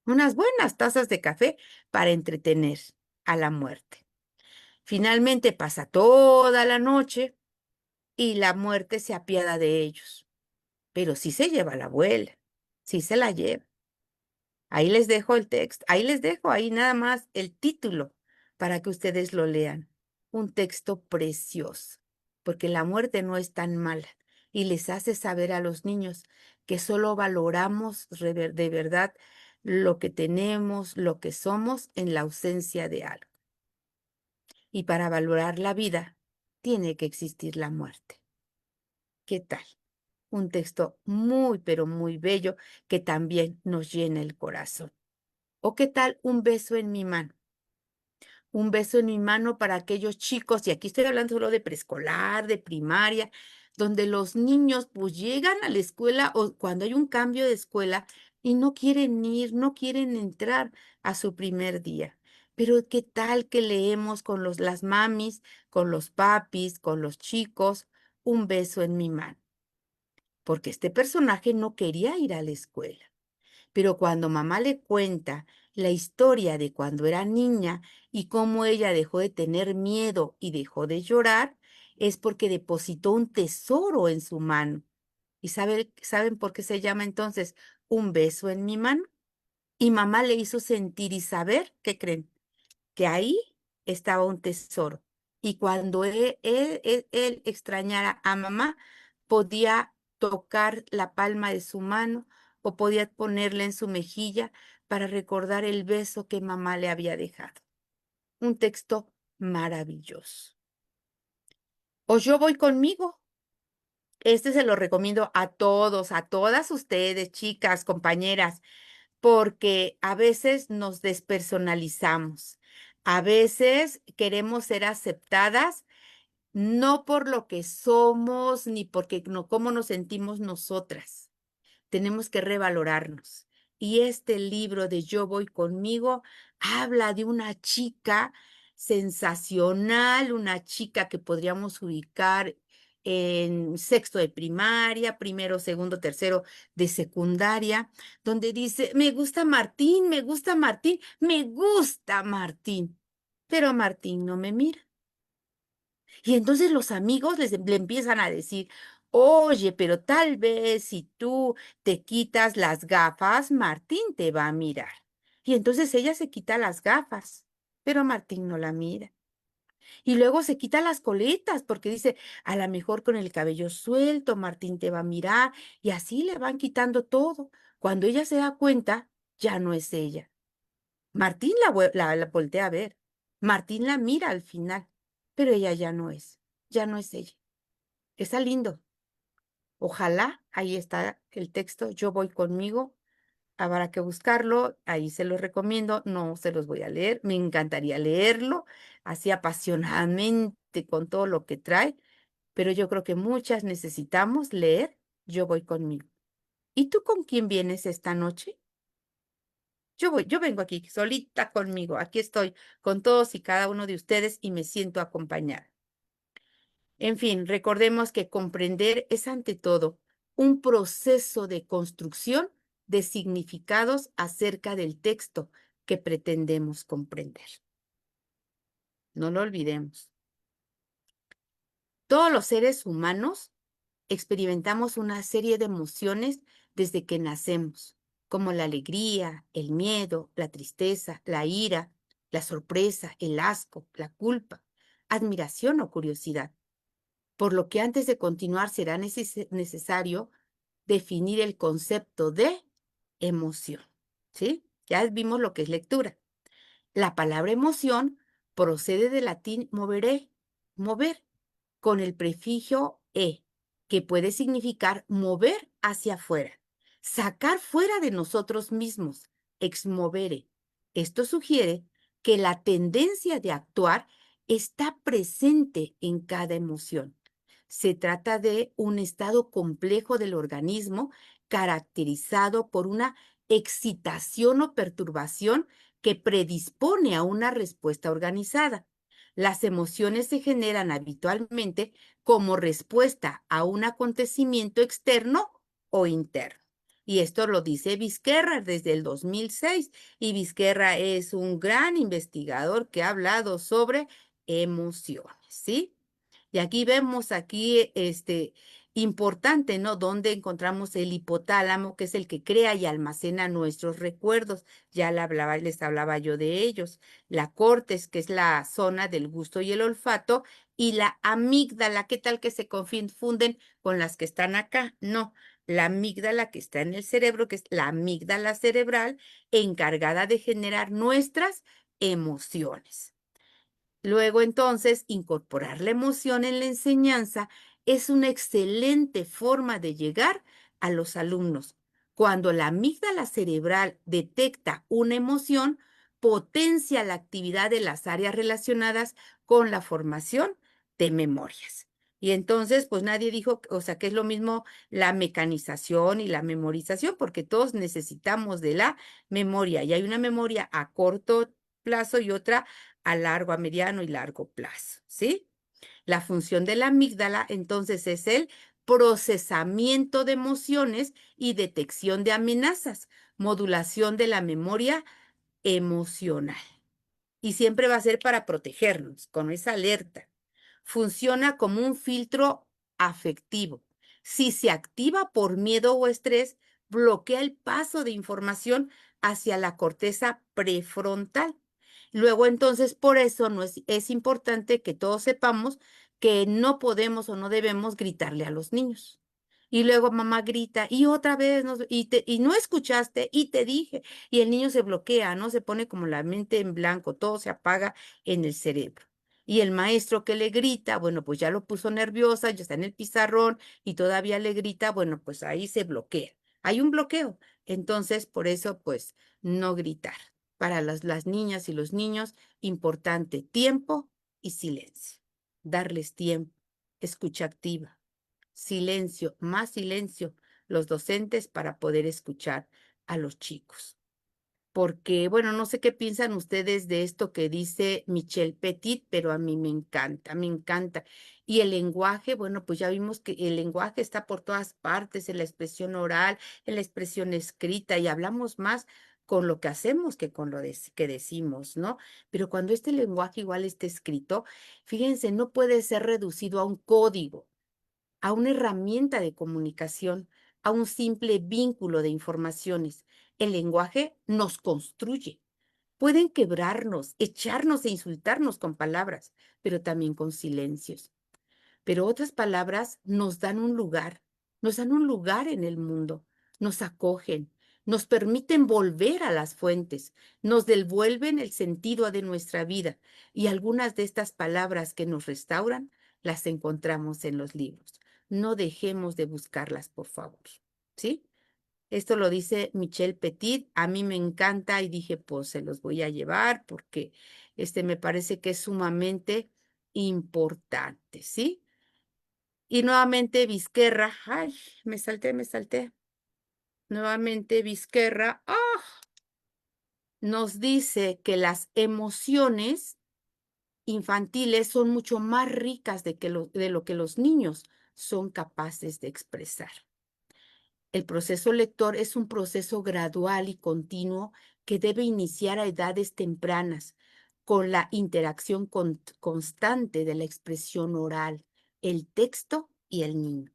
Unas buenas tazas de café para entretener a la muerte. Finalmente pasa toda la noche y la muerte se apiada de ellos. Pero sí se lleva a la abuela, sí se la lleva. Ahí les dejo el texto, ahí les dejo ahí nada más el título para que ustedes lo lean. Un texto precioso, porque la muerte no es tan mala y les hace saber a los niños que solo valoramos de verdad lo que tenemos, lo que somos en la ausencia de algo. y para valorar la vida tiene que existir la muerte. ¿Qué tal? Un texto muy, pero muy bello que también nos llena el corazón. ¿O qué tal un beso en mi mano? Un beso en mi mano para aquellos chicos, y aquí estoy hablando solo de preescolar, de primaria, donde los niños pues llegan a la escuela o cuando hay un cambio de escuela y no quieren ir, no quieren entrar a su primer día. Pero qué tal que leemos con las mamis, con los papis, con los chicos, un beso en mi mano, porque este personaje no quería ir a la escuela. Pero cuando mamá le cuenta la historia de cuando era niña y cómo ella dejó de tener miedo y dejó de llorar, es porque depositó un tesoro en su mano. ¿Y saben por qué se llama entonces un beso en mi mano? Y mamá le hizo sentir y saber, ¿qué creen? Que ahí estaba un tesoro. Y cuando él extrañara a mamá, podía tocar la palma de su mano o podía ponerle en su mejilla para recordar el beso que mamá le había dejado. Un texto maravilloso. O yo voy conmigo. Este se lo recomiendo a todos, a todas ustedes, chicas, compañeras, porque a veces nos despersonalizamos. A veces queremos ser aceptadas no por lo que somos ni porque no, cómo nos sentimos nosotras. Tenemos que revalorarnos. Y este libro de Yo voy conmigo habla de una chica sensacional, una chica que podríamos ubicar en sexto de primaria, primero, segundo, tercero de secundaria, donde dice, me gusta Martín, me gusta Martín, me gusta Martín, pero Martín no me mira. Y entonces los amigos le empiezan a decir, oye, pero tal vez si tú te quitas las gafas, Martín te va a mirar. Y entonces ella se quita las gafas, pero Martín no la mira. Y luego se quita las coletas porque dice, a lo mejor con el cabello suelto, Martín te va a mirar. Y así le van quitando todo. Cuando ella se da cuenta, ya no es ella. Martín la voltea a ver. Martín la mira al final, pero ella ya no es ella. Está lindo. Ojalá, ahí está el texto, yo voy conmigo, habrá que buscarlo, ahí se los recomiendo, no se los voy a leer, me encantaría leerlo, así apasionadamente con todo lo que trae, pero yo creo que muchas necesitamos leer, yo voy conmigo. ¿Y tú con quién vienes esta noche? Yo vengo aquí solita conmigo, aquí estoy con todos y cada uno de ustedes y me siento acompañada. En fin, recordemos que comprender es ante todo un proceso de construcción de significados acerca del texto que pretendemos comprender. No lo olvidemos. Todos los seres humanos experimentamos una serie de emociones desde que nacemos, como la alegría, el miedo, la tristeza, la ira, la sorpresa, el asco, la culpa, admiración o curiosidad. Por lo que antes de continuar será necesario definir el concepto de emoción, ¿sí? Ya vimos lo que es lectura. La palabra emoción procede del latín movere, mover, con el prefijo e, que puede significar mover hacia afuera, sacar fuera de nosotros mismos, exmovere. Esto sugiere que la tendencia de actuar está presente en cada emoción. Se trata de un estado complejo del organismo caracterizado por una excitación o perturbación que predispone a una respuesta organizada. Las emociones se generan habitualmente como respuesta a un acontecimiento externo o interno. Y esto lo dice Vizquerra desde el 2006. Y Vizquerra es un gran investigador que ha hablado sobre emociones, ¿sí? Y aquí vemos importante, ¿no? Donde encontramos el hipotálamo, que es el que crea y almacena nuestros recuerdos. Ya les hablaba yo de ellos. La cortes, que es la zona del gusto y el olfato, y la amígdala, ¿qué tal que se confunden con las que están acá? No, la amígdala que está en el cerebro, que es la amígdala cerebral, encargada de generar nuestras emociones. Luego, entonces, incorporar la emoción en la enseñanza es una excelente forma de llegar a los alumnos. Cuando la amígdala cerebral detecta una emoción, potencia la actividad de las áreas relacionadas con la formación de memorias. Y entonces, pues nadie dijo, o sea, que es lo mismo la mecanización y la memorización, porque todos necesitamos de la memoria. Y hay una memoria a corto plazo y otra a largo, a mediano y largo plazo, ¿sí? La función de la amígdala, entonces, es el procesamiento de emociones y detección de amenazas, modulación de la memoria emocional. Y siempre va a ser para protegernos, con esa alerta. Funciona como un filtro afectivo. Si se activa por miedo o estrés, bloquea el paso de información hacia la corteza prefrontal. Luego, entonces, por eso no es importante que todos sepamos que no podemos o no debemos gritarle a los niños. Y luego mamá grita, y otra vez, y no escuchaste, y te dije, y el niño se bloquea, ¿no? Se pone como la mente en blanco, todo se apaga en el cerebro. Y el maestro que le grita, bueno, pues ya lo puso nerviosa, ya está en el pizarrón y todavía le grita, bueno, pues ahí se bloquea. Hay un bloqueo. Entonces, por eso, pues, no gritar. Para las niñas y los niños, importante tiempo y silencio. Darles tiempo, escucha activa, silencio, más silencio, los docentes para poder escuchar a los chicos. Porque, bueno, no sé qué piensan ustedes de esto que dice Michel Petit, pero a mí me encanta, me encanta. Y el lenguaje, bueno, pues ya vimos que el lenguaje está por todas partes, en la expresión oral, en la expresión escrita, y hablamos más con lo que hacemos que con lo que decimos, ¿no? Pero cuando este lenguaje igual está escrito, fíjense, no puede ser reducido a un código, a una herramienta de comunicación, a un simple vínculo de informaciones. El lenguaje nos construye. Pueden quebrarnos, echarnos e insultarnos con palabras, pero también con silencios. Pero otras palabras nos dan un lugar en el mundo, nos acogen, nos permiten volver a las fuentes, nos devuelven el sentido de nuestra vida. Y algunas de estas palabras que nos restauran las encontramos en los libros. No dejemos de buscarlas, por favor. ¿Sí? Esto lo dice Michel Petit. A mí me encanta y dije, pues se los voy a llevar porque me parece que es sumamente importante, ¿sí? Y nuevamente Vizquerra, ay, me salté. Nuevamente Vizquerra, nos dice que las emociones infantiles son mucho más ricas de lo que los niños son capaces de expresar. El proceso lector es un proceso gradual y continuo que debe iniciar a edades tempranas, con la interacción constante de la expresión oral, el texto y el niño.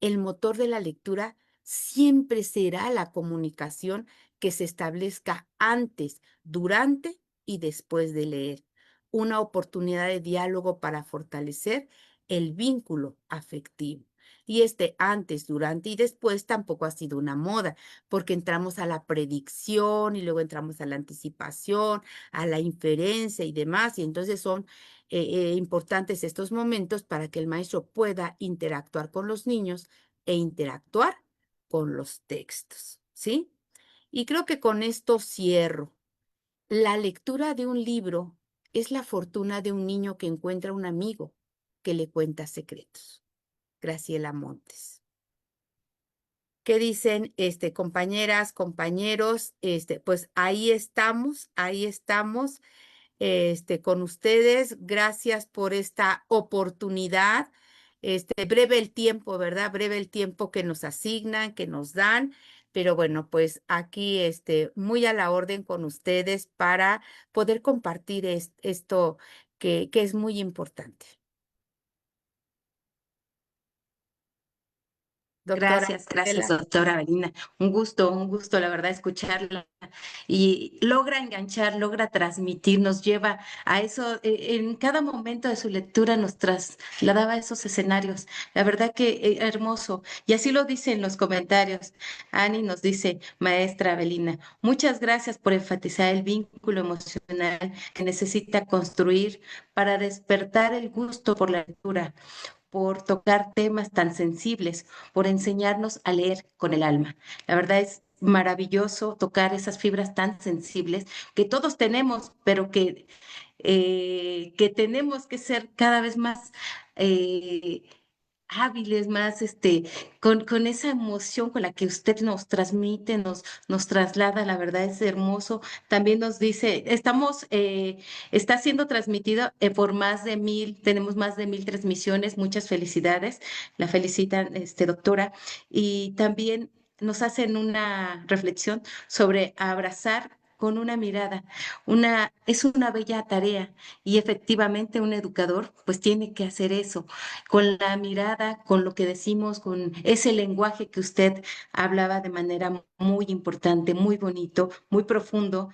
El motor de la lectura siempre será la comunicación que se establezca antes, durante y después de leer. Una oportunidad de diálogo para fortalecer el vínculo afectivo. Y antes, durante y después tampoco ha sido una moda, porque entramos a la predicción y luego entramos a la anticipación, a la inferencia y demás, y entonces son importantes estos momentos para que el maestro pueda interactuar con los niños e interactuar con los textos, ¿sí? Y creo que con esto cierro. La lectura de un libro es la fortuna de un niño que encuentra un amigo que le cuenta secretos. Graciela Montes. ¿Qué dicen, compañeras, compañeros? Pues ahí estamos, con ustedes. Gracias por esta oportunidad. Breve el tiempo, ¿verdad? Breve el tiempo que nos asignan, que nos dan, pero bueno, pues aquí, muy a la orden con ustedes para poder compartir esto que, es muy importante. doctora Gracias, Marcela. doctora Avelina. Un gusto, la verdad, escucharla. Y logra enganchar, logra transmitir, nos lleva a eso. En cada momento de su lectura nos trasladaba a esos escenarios. La verdad que hermoso. Y así lo dice en los comentarios. Ani nos dice, maestra Avelina, muchas gracias por enfatizar el vínculo emocional que necesita construir para despertar el gusto por la lectura, por tocar temas tan sensibles, por enseñarnos a leer con el alma. La verdad es maravilloso tocar esas fibras tan sensibles que todos tenemos, pero que tenemos que ser cada vez más eh, hábiles, más con esa emoción con la que usted nos transmite, nos traslada, la verdad es hermoso. También nos dice, está siendo transmitido por más de 1,000, tenemos más de 1,000 transmisiones, muchas felicidades, la felicitan, doctora, y también nos hacen una reflexión sobre abrazar con una mirada. Es una bella tarea y efectivamente un educador pues tiene que hacer eso con la mirada, con lo que decimos, con ese lenguaje que usted hablaba de manera muy importante, muy bonito, muy profundo,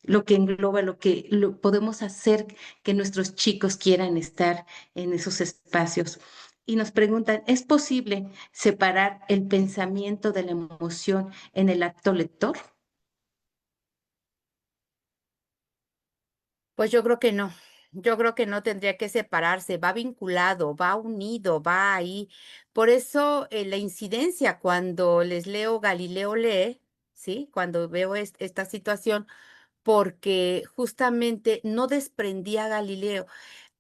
lo que engloba, podemos hacer que nuestros chicos quieran estar en esos espacios. Y nos preguntan, ¿es posible separar el pensamiento de la emoción en el acto lector? Pues yo creo que no tendría que separarse, va vinculado, va unido, va ahí. Por eso la incidencia cuando les leo Galileo lee, ¿sí? Cuando veo esta situación, porque justamente no desprendía a Galileo.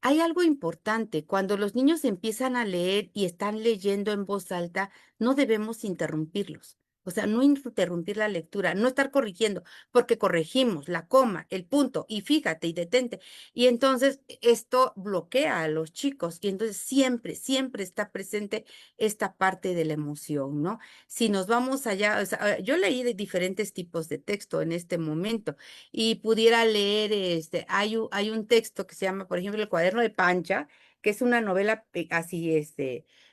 Hay algo importante, cuando los niños empiezan a leer y están leyendo en voz alta, no debemos interrumpirlos. O sea, no interrumpir la lectura, no estar corrigiendo, porque corregimos la coma, el punto, y fíjate y detente. Y entonces esto bloquea a los chicos y entonces siempre está presente esta parte de la emoción, ¿no? Si nos vamos allá, o sea, yo leí de diferentes tipos de texto en este momento y pudiera leer, hay un texto que se llama, por ejemplo, El cuaderno de Pancha, que es una novela así,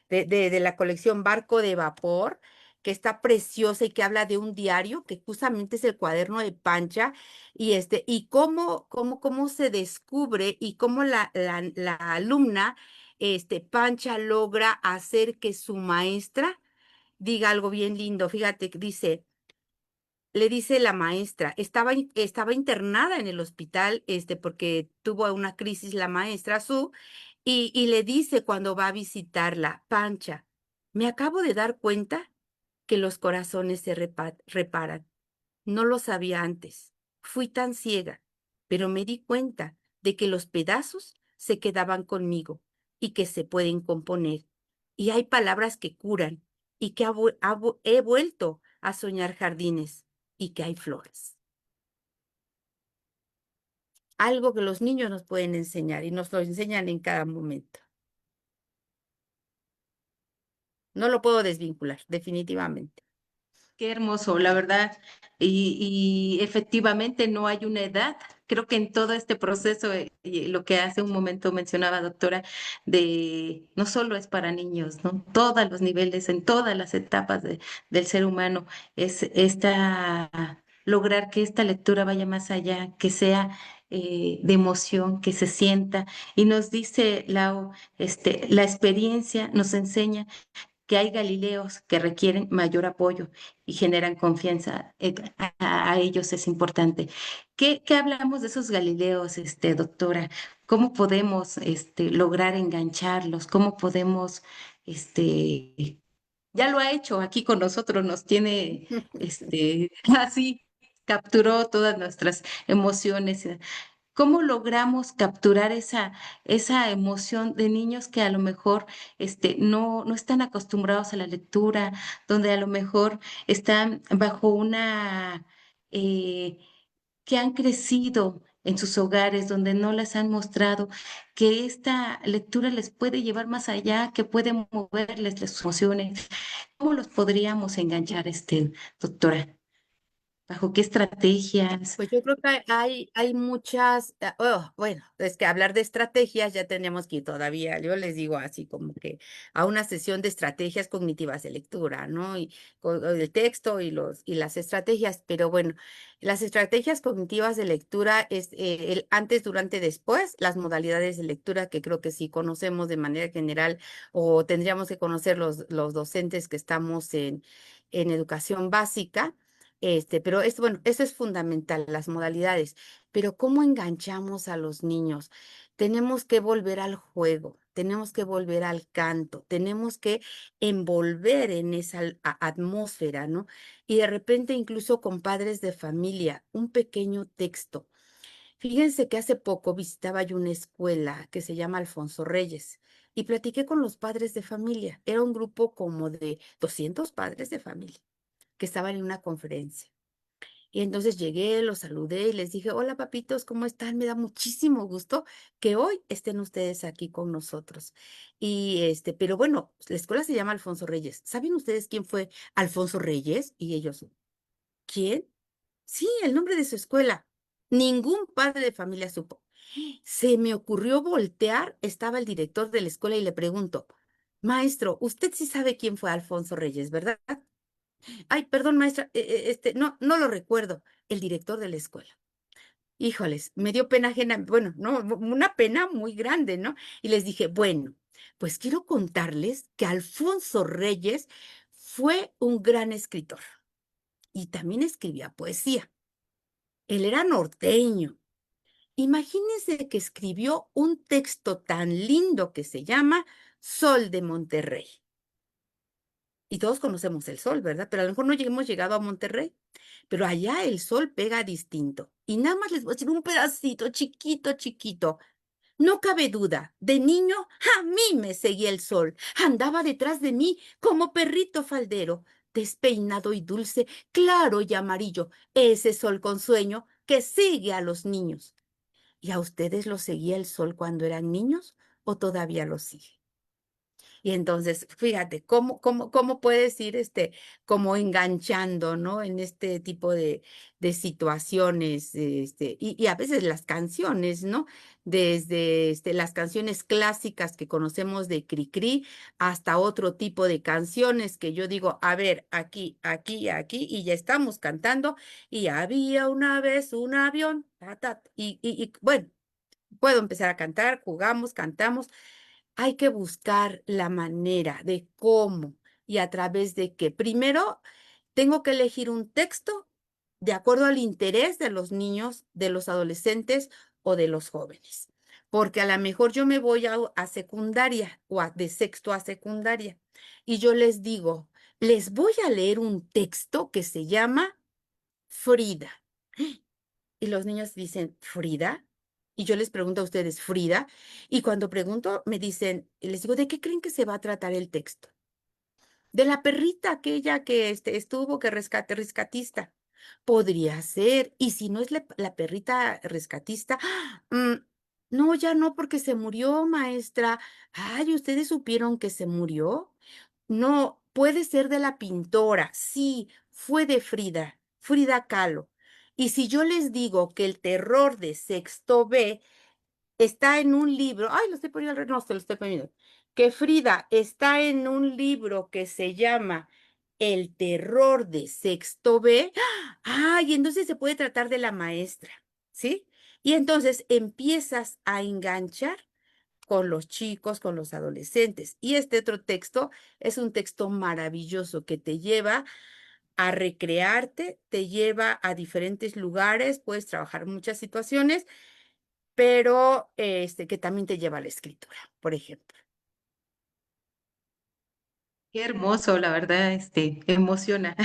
de la colección Barco de Vapor, que está preciosa y que habla de un diario, que justamente es el cuaderno de Pancha, y cómo se descubre y cómo la alumna, Pancha logra hacer que su maestra diga algo bien lindo. Fíjate, que dice, le dice la maestra, estaba internada en el hospital, porque tuvo una crisis la maestra Su, y le dice cuando va a visitarla, Pancha, me acabo de dar cuenta que los corazones se reparan. No lo sabía antes. Fui tan ciega, pero me di cuenta de que los pedazos se quedaban conmigo y que se pueden componer. Y hay palabras que curan y que he vuelto a soñar jardines y que hay flores. Algo que los niños nos pueden enseñar y nos lo enseñan en cada momento. No lo puedo desvincular, definitivamente. Qué hermoso, la verdad. Y efectivamente no hay una edad. Creo que en todo este proceso, y lo que hace un momento mencionaba, doctora, no solo es para niños, ¿no? Todos los niveles, en todas las etapas del ser humano, es lograr que esta lectura vaya más allá, que sea de emoción, que se sienta. Y nos dice Lau, la experiencia nos enseña que hay Galileos que requieren mayor apoyo y generan confianza, a ellos es importante. ¿Qué hablamos de esos Galileos, doctora? ¿Cómo podemos lograr engancharlos? ¿Cómo podemos, ya lo ha hecho aquí con nosotros, nos tiene, así, capturó todas nuestras emociones. ¿Cómo logramos capturar esa emoción de niños que a lo mejor no están acostumbrados a la lectura, donde a lo mejor están bajo eh, que han crecido en sus hogares, donde no les han mostrado que esta lectura les puede llevar más allá, que puede moverles las emociones? ¿Cómo los podríamos enganchar, doctora? ¿Bajo qué estrategias? Pues yo creo que hay muchas, bueno, es que hablar de estrategias ya tenemos que ir todavía, yo les digo así como que a una sesión de estrategias cognitivas de lectura, ¿no? Y con el texto y las estrategias, pero bueno, las estrategias cognitivas de lectura es el antes, durante, después, las modalidades de lectura que creo que sí conocemos de manera general o tendríamos que conocer los docentes que estamos en educación básica. Pero esto, bueno, eso es fundamental, las modalidades. Pero ¿cómo enganchamos a los niños? Tenemos que volver al juego, tenemos que volver al canto, tenemos que envolver en esa atmósfera, ¿no? Y de repente incluso con padres de familia, un pequeño texto. Fíjense que hace poco visitaba yo una escuela que se llama Alfonso Reyes y platiqué con los padres de familia. Era un grupo como de 200 padres de familia que estaban en una conferencia. Y entonces llegué, los saludé y les dije, hola papitos, ¿cómo están? Me da muchísimo gusto que hoy estén ustedes aquí con nosotros. Y pero bueno, la escuela se llama Alfonso Reyes. ¿Saben ustedes quién fue Alfonso Reyes? Y ellos, ¿quién? Sí, el nombre de su escuela. Ningún padre de familia supo. Se me ocurrió voltear, estaba el director de la escuela y le pregunto, maestro, usted sí sabe quién fue Alfonso Reyes, ¿verdad? Ay, perdón, maestra, no, no lo recuerdo. El director de la escuela. Híjoles, me dio pena ajena, bueno, no, una pena muy grande, ¿no? Y les dije, bueno, pues quiero contarles que Alfonso Reyes fue un gran escritor y también escribía poesía. Él era norteño. Imagínense que escribió un texto tan lindo que se llama Sol de Monterrey. Y todos conocemos el sol, ¿verdad? Pero a lo mejor no hemos llegado a Monterrey, pero allá el sol pega distinto. Y nada más les voy a decir un pedacito chiquito, chiquito. No cabe duda, de niño a mí me seguía el sol. Andaba detrás de mí como perrito faldero, despeinado y dulce, claro y amarillo, ese sol con sueño que sigue a los niños. ¿Y a ustedes los seguía el sol cuando eran niños o todavía los sigue? Y entonces, fíjate, cómo puedes ir, como enganchando, ¿no? En este tipo de situaciones, y a veces las canciones, ¿no? Desde, las canciones clásicas que conocemos de Cricri hasta otro tipo de canciones que yo digo, a ver, aquí, aquí, aquí, y ya estamos cantando, y había una vez un avión, y bueno, puedo empezar a cantar, jugamos, cantamos, hay que buscar la manera de cómo y a través de qué. Primero, tengo que elegir un texto de acuerdo al interés de los niños, de los adolescentes o de los jóvenes. Porque a lo mejor yo me voy a secundaria o de sexto a secundaria y yo les digo, les voy a leer un texto que se llama Frida. Y los niños dicen, ¿Frida? Y yo les pregunto a ustedes, ¿Frida? Y cuando pregunto, me dicen, les digo, ¿de qué creen que se va a tratar el texto? De la perrita aquella que estuvo, que rescatista. Podría ser. Y si no es la perrita rescatista, no, ya no, porque se murió, maestra. Ay, ¿ustedes supieron que se murió? No, puede ser de la pintora. Sí, fue de Frida, Frida Kahlo. Y si yo les digo que el terror de sexto B está en un libro, ay, lo estoy poniendo al revés, no, se lo estoy poniendo, que Frida está en un libro que se llama El terror de sexto B, ay, entonces se puede tratar de la maestra, ¿sí? Y entonces empiezas a enganchar con los chicos, con los adolescentes. Y este otro texto es un texto maravilloso que te lleva a recrearte, te lleva a diferentes lugares, puedes trabajar muchas situaciones, pero que también te lleva a la escritura, por ejemplo. Qué hermoso, la verdad, emociona.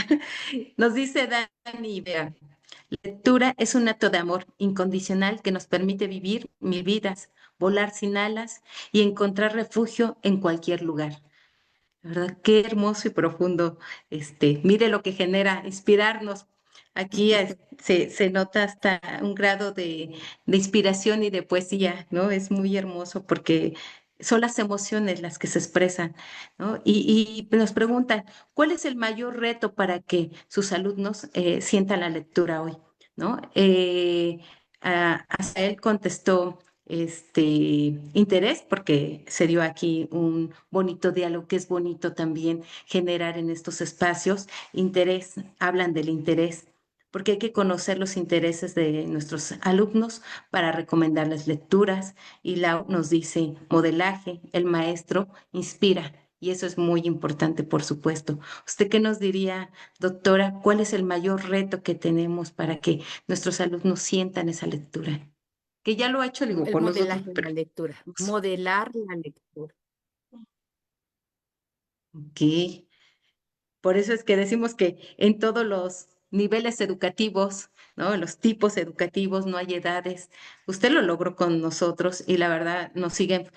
Nos dice Dani, vea, lectura es un acto de amor incondicional que nos permite vivir mil vidas, volar sin alas y encontrar refugio en cualquier lugar. La verdad, qué hermoso y profundo. Mire lo que genera, inspirarnos. Aquí se nota hasta un grado de inspiración y de poesía, ¿no? Es muy hermoso porque son las emociones las que se expresan, ¿no? Y nos preguntan, ¿cuál es el mayor reto para que sus alumnos sientan la lectura hoy? ¿No? Hasta él contestó interés, porque se dio aquí un bonito diálogo, que es bonito también generar en estos espacios. Interés, hablan del interés, porque hay que conocer los intereses de nuestros alumnos para recomendarles lecturas. Y Lau nos dice modelaje, el maestro inspira. Y eso es muy importante, por supuesto. ¿Usted qué nos diría, doctora? ¿Cuál es el mayor reto que tenemos para que nuestros alumnos sientan esa lectura? Que ya lo ha hecho, digo, El por nosotros, modelaje de pero la lectura, pues, modelar la lectura. ok. Por eso es que decimos que en todos los niveles educativos, ¿no? Los tipos educativos, no hay edades. Usted lo logró con nosotros y la verdad nos siguen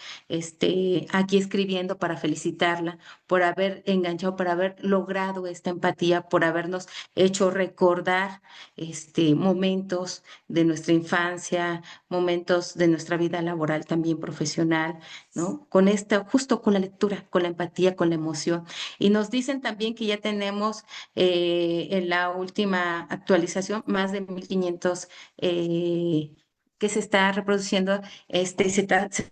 aquí escribiendo para felicitarla por haber enganchado, por haber logrado esta empatía, por habernos hecho recordar momentos de nuestra infancia, momentos de nuestra vida laboral también profesional, ¿no? Con esta, justo con la lectura, con la empatía, con la emoción. Y nos dicen también que ya tenemos en la última actualización más de 1.500 que se está reproduciendo, se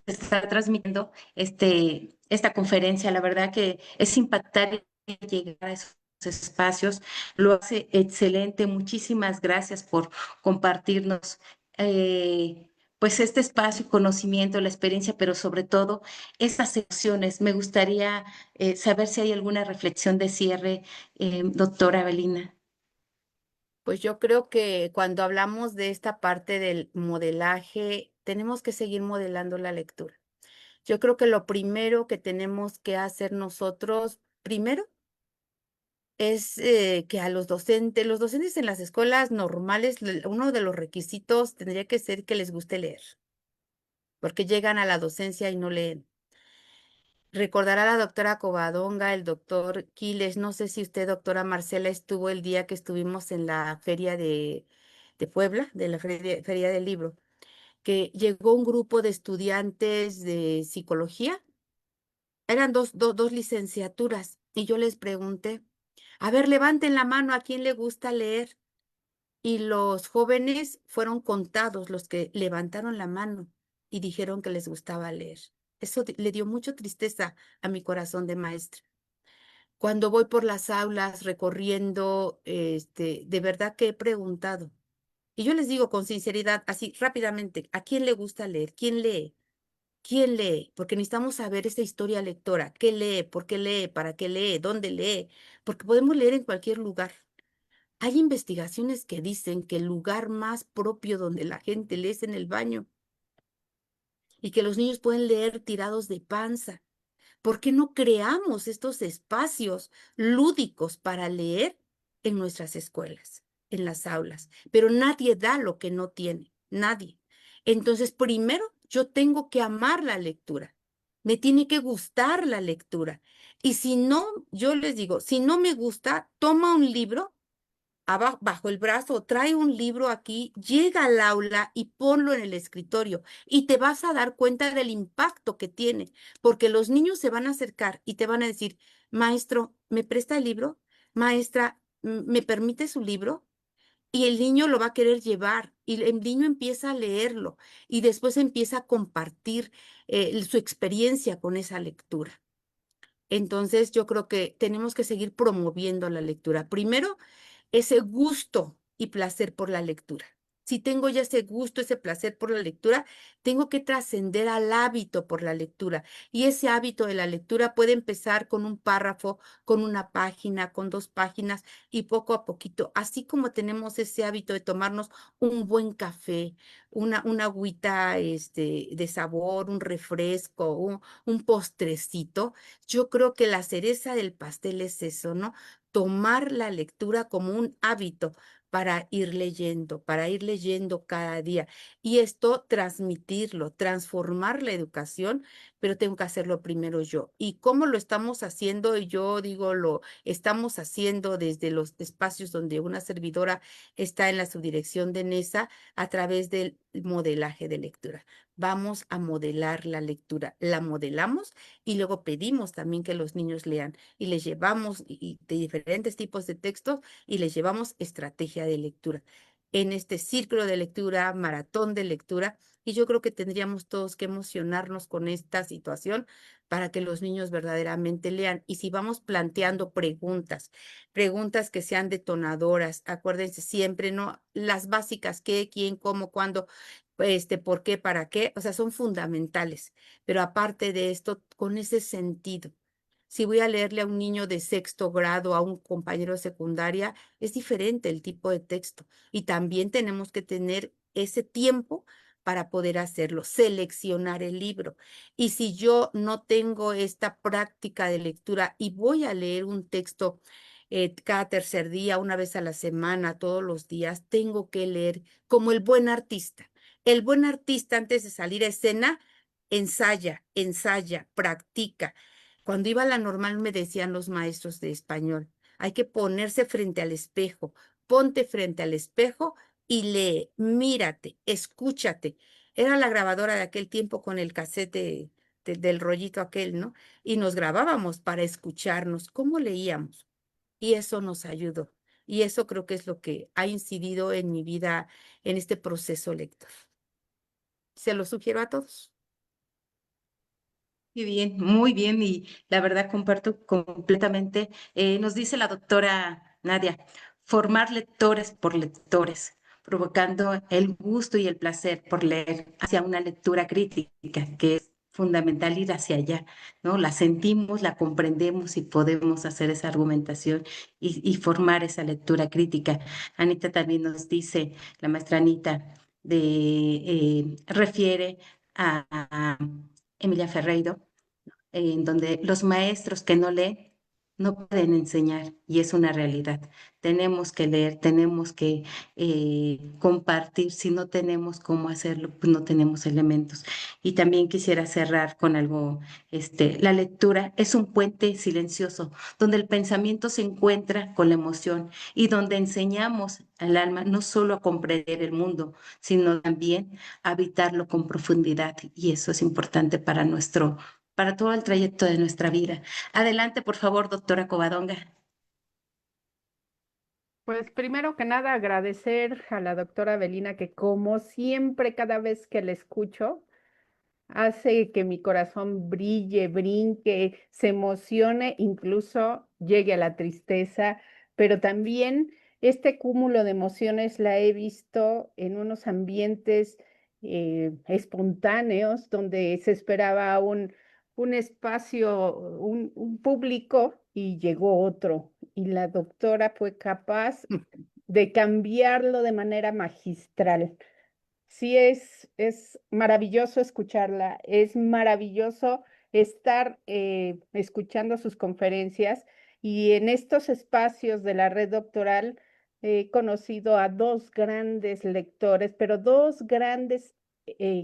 está transmitiendo esta conferencia. La verdad que es impactar y llegar a esos espacios. Lo hace excelente. Muchísimas gracias por compartirnos. Pues este espacio, conocimiento, la experiencia, pero sobre todo estas emociones. Me gustaría saber si hay alguna reflexión de cierre, doctora Avelina. Pues yo creo que cuando hablamos de esta parte del modelaje, tenemos que seguir modelando la lectura. Yo creo que lo primero que tenemos que hacer nosotros, primero, es que a los docentes en las escuelas normales, uno de los requisitos tendría que ser que les guste leer, porque llegan a la docencia y no leen. Recordará la doctora Covadonga, el doctor Quiles, no sé si usted, doctora Marcela, estuvo el día que estuvimos en la feria de Puebla, de la feria del libro, que llegó un grupo de estudiantes de psicología, eran dos licenciaturas, y yo les pregunté, a ver, levanten la mano a quién le gusta leer. Y los jóvenes fueron contados los que levantaron la mano y dijeron que les gustaba leer. Eso le dio mucha tristeza a mi corazón de maestra. Cuando voy por las aulas recorriendo, de verdad que he preguntado. Y yo les digo con sinceridad, así rápidamente, ¿a quién le gusta leer? ¿Quién lee? ¿Quién lee? Porque necesitamos saber esa historia lectora. ¿Qué lee? ¿Por qué lee? ¿Para qué lee? ¿Dónde lee? Porque podemos leer en cualquier lugar. Hay investigaciones que dicen que el lugar más propio donde la gente lee es en el baño y que los niños pueden leer tirados de panza. ¿Por qué no creamos estos espacios lúdicos para leer en nuestras escuelas, en las aulas? Pero nadie da lo que no tiene, nadie. Entonces, primero, yo tengo que amar la lectura. Me tiene que gustar la lectura. Y si no, yo les digo, si no me gusta, toma un libro bajo el brazo, trae un libro aquí, llega al aula y ponlo en el escritorio y te vas a dar cuenta del impacto que tiene, porque los niños se van a acercar y te van a decir, maestro, ¿me presta el libro? Maestra, ¿me permite su libro? Y el niño lo va a querer llevar y el niño empieza a leerlo y después empieza a compartir su experiencia con esa lectura. Entonces, yo creo que tenemos que seguir promoviendo la lectura. Primero, ese gusto y placer por la lectura. Si tengo ya ese gusto, ese placer por la lectura, tengo que trascender al hábito por la lectura. Y ese hábito de la lectura puede empezar con un párrafo, con una página, con 2 páginas y poco a poquito, así como tenemos ese hábito de tomarnos un buen café, una agüita de sabor, un refresco, un postrecito. Yo creo que la cereza del pastel es eso, ¿no? Tomar la lectura como un hábito para ir leyendo cada día. Y esto transmitirlo, transformar la educación, pero tengo que hacerlo primero yo. ¿Y cómo lo estamos haciendo? Yo digo, lo estamos haciendo desde los espacios donde una servidora está en la subdirección de NESA a través del modelaje de lectura. vamos a modelar la lectura. La modelamos y luego pedimos también que los niños lean y les llevamos de diferentes tipos de textos y les llevamos estrategia de lectura. En este círculo de lectura, maratón de lectura, y yo creo que tendríamos todos que emocionarnos con esta situación para que los niños verdaderamente lean. Y si vamos planteando preguntas que sean detonadoras, acuérdense siempre, ¿no? Las básicas, qué, quién, cómo, cuándo, por qué, para qué, o sea, son fundamentales. Pero aparte de esto, con ese sentido. Si voy a leerle a un niño de sexto grado, a un compañero de secundaria, es diferente el tipo de texto. Y también tenemos que tener ese tiempo para poder hacerlo, seleccionar el libro. Y si yo no tengo esta práctica de lectura y voy a leer un texto cada tercer día, una vez a la semana, todos los días, tengo que leer como el buen artista. El buen artista antes de salir a escena ensaya, practica. Cuando iba a la normal me decían los maestros de español, hay que ponerse frente al espejo, ponte frente al espejo y lee, mírate, escúchate. Era la grabadora de aquel tiempo con el casete del rollito aquel, ¿no? Y nos grabábamos para escucharnos cómo leíamos. Y eso nos ayudó. Y eso creo que es lo que ha incidido en mi vida en este proceso lector. Se lo sugiero a todos. Muy bien, y la verdad comparto completamente. Nos dice la doctora Nadia, formar lectores por lectores, provocando el gusto y el placer por leer hacia una lectura crítica, que es fundamental ir hacia allá, ¿no? La sentimos, la comprendemos y podemos hacer esa argumentación y formar esa lectura crítica. Anita también nos dice, la maestra Anita, refiere a Emilia Ferreiro, en donde los maestros que no leen no pueden enseñar y es una realidad. Tenemos que leer, tenemos que compartir. Si no tenemos cómo hacerlo, pues no tenemos elementos. Y también quisiera cerrar con algo, la lectura es un puente silencioso donde el pensamiento se encuentra con la emoción y donde enseñamos al alma no solo a comprender el mundo, sino también a habitarlo con profundidad. Y eso es importante para todo el trayecto de nuestra vida. Adelante, por favor, doctora Covadonga. Pues primero que nada agradecer a la doctora Belina que como siempre cada vez que la escucho hace que mi corazón brille, brinque, se emocione, incluso llegue a la tristeza, pero también este cúmulo de emociones la he visto en unos ambientes espontáneos donde se esperaba un espacio, un público y llegó otro. Y la doctora fue capaz de cambiarlo de manera magistral. Sí, es maravilloso escucharla, es maravilloso estar escuchando sus conferencias y en estos espacios de la red doctoral he conocido a dos grandes lectores, pero dos grandes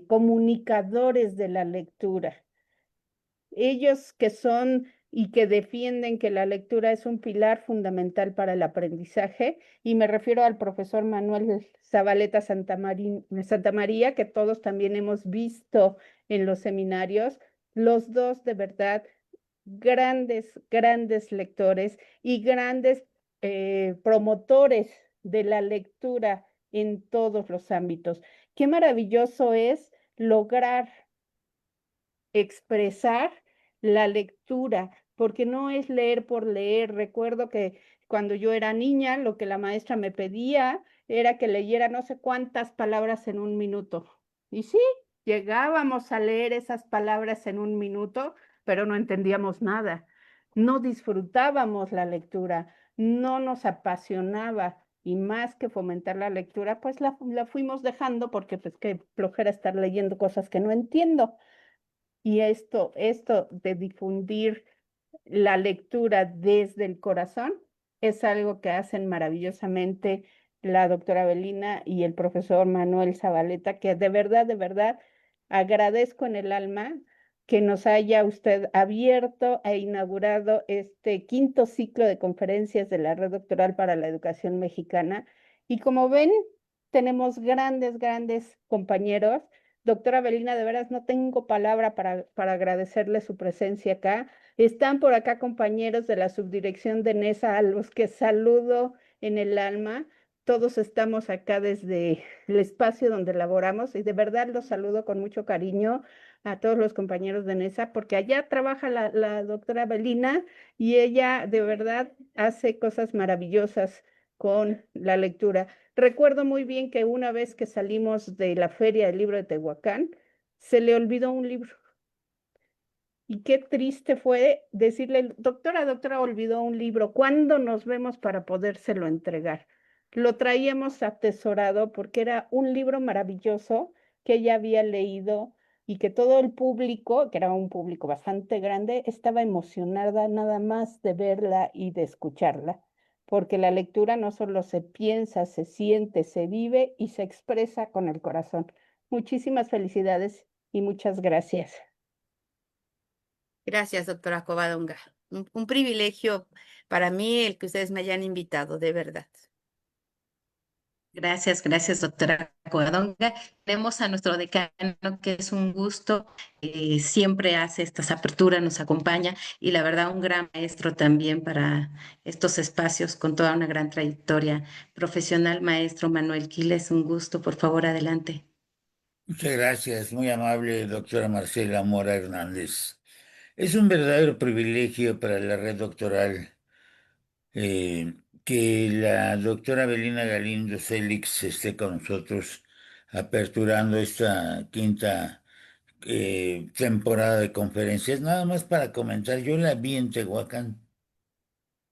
comunicadores de la lectura. Ellos que son y que defienden que la lectura es un pilar fundamental para el aprendizaje, y me refiero al profesor Manuel Zabaleta Santamaría, que todos también hemos visto en los seminarios, los dos de verdad grandes, grandes lectores y grandes promotores de la lectura en todos los ámbitos. Qué maravilloso es lograr expresar la lectura, porque no es leer por leer. Recuerdo que cuando yo era niña, lo que la maestra me pedía era que leyera no sé cuántas palabras en un minuto. Y sí, llegábamos a leer esas palabras en un minuto, pero no entendíamos nada. No disfrutábamos la lectura, no nos apasionaba. Y más que fomentar la lectura, pues la fuimos dejando porque pues qué flojera estar leyendo cosas que no entiendo. Y esto de difundir la lectura desde el corazón es algo que hacen maravillosamente la doctora Belina y el profesor Manuel Zabaleta, que de verdad, agradezco en el alma que nos haya usted abierto e inaugurado este quinto ciclo de conferencias de la Red Doctoral para la Educación Mexicana. Y como ven, tenemos grandes, grandes compañeros Doctora Belina, de veras no tengo palabra para agradecerle su presencia acá. Están por acá compañeros de la subdirección de NESA, a los que saludo en el alma. Todos estamos acá desde el espacio donde laboramos y de verdad los saludo con mucho cariño a todos los compañeros de NESA, porque allá trabaja la doctora Belina y ella de verdad hace cosas maravillosas con la lectura. Recuerdo muy bien que una vez que salimos de la Feria del Libro de Tehuacán, se le olvidó un libro. Y qué triste fue decirle, doctora, doctora, olvidó un libro. ¿Cuándo nos vemos para podérselo entregar? Lo traíamos atesorado porque era un libro maravilloso que ella había leído y que todo el público, que era un público bastante grande, estaba emocionada nada más de verla y de escucharla, porque la lectura no solo se piensa, se siente, se vive y se expresa con el corazón. Muchísimas felicidades y muchas gracias. Gracias, doctora Covadonga. Un privilegio para mí el que ustedes me hayan invitado, de verdad. Gracias, gracias, doctora Covadonga. Tenemos a nuestro decano, que es un gusto, siempre hace estas aperturas, nos acompaña y la verdad un gran maestro también para estos espacios con toda una gran trayectoria profesional. Maestro Manuel Quiles, un gusto, por favor, adelante. Muchas gracias, muy amable doctora Marcela Mora Hernández. Es un verdadero privilegio para la red doctoral que la doctora Belina Galindo Célix esté con nosotros aperturando esta quinta temporada de conferencias. Nada más para comentar, yo la vi en Tehuacán,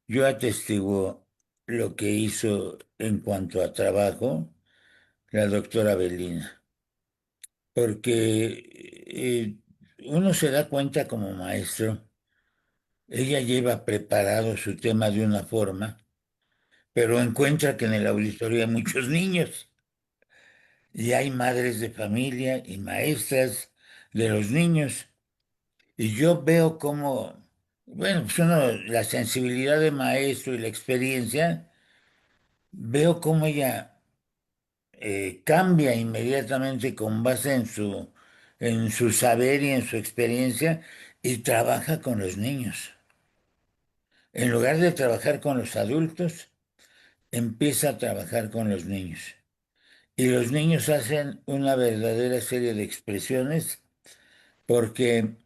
yo atestiguo lo que hizo en cuanto a trabajo la doctora Belina, porque uno se da cuenta como maestro, ella lleva preparado su tema de una forma, pero encuentra que en el auditorio hay muchos niños y hay madres de familia y maestras de los niños. Y yo veo cómo, bueno, pues la sensibilidad de maestro y la experiencia, veo cómo ella cambia inmediatamente con base en su saber y en su experiencia y trabaja con los niños. En lugar de trabajar con los adultos, empieza a trabajar con los niños. Y los niños hacen una verdadera serie de expresiones porque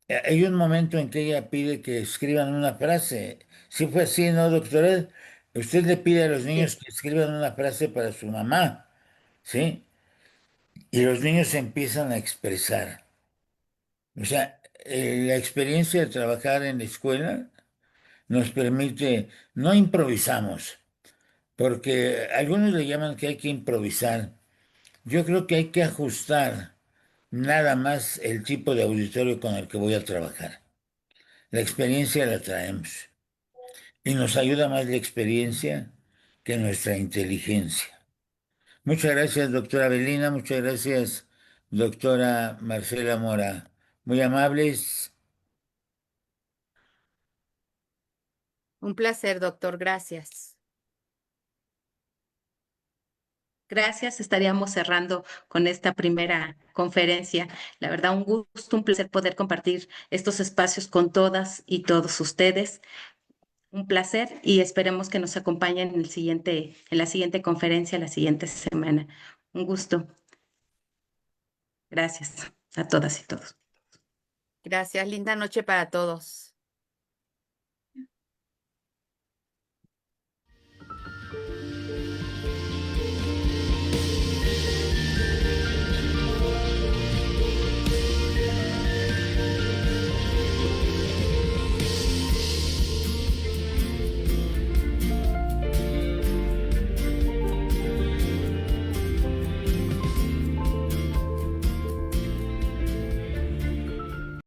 hay un momento en que ella pide que escriban una frase. Si fue así, ¿no, doctora? Usted le pide a los niños Sí. que escriban una frase para su mamá, ¿sí? Y los niños empiezan a expresar. O sea, la experiencia de trabajar en la escuela nos permite, no improvisamos, porque algunos le llaman que hay que improvisar. Yo creo que hay que ajustar nada más el tipo de auditorio con el que voy a trabajar. La experiencia la traemos y nos ayuda más la experiencia que nuestra inteligencia. Muchas gracias, doctora Belina. Muchas gracias, doctora Marcela Mora. Muy amables. Un placer, doctor. Gracias. Gracias, estaríamos cerrando con esta primera conferencia. La verdad, un gusto, un placer poder compartir estos espacios con todas y todos ustedes. Un placer y esperemos que nos acompañen en la siguiente conferencia, la siguiente semana. Un gusto. Gracias a todas y todos. Gracias. Linda noche para todos.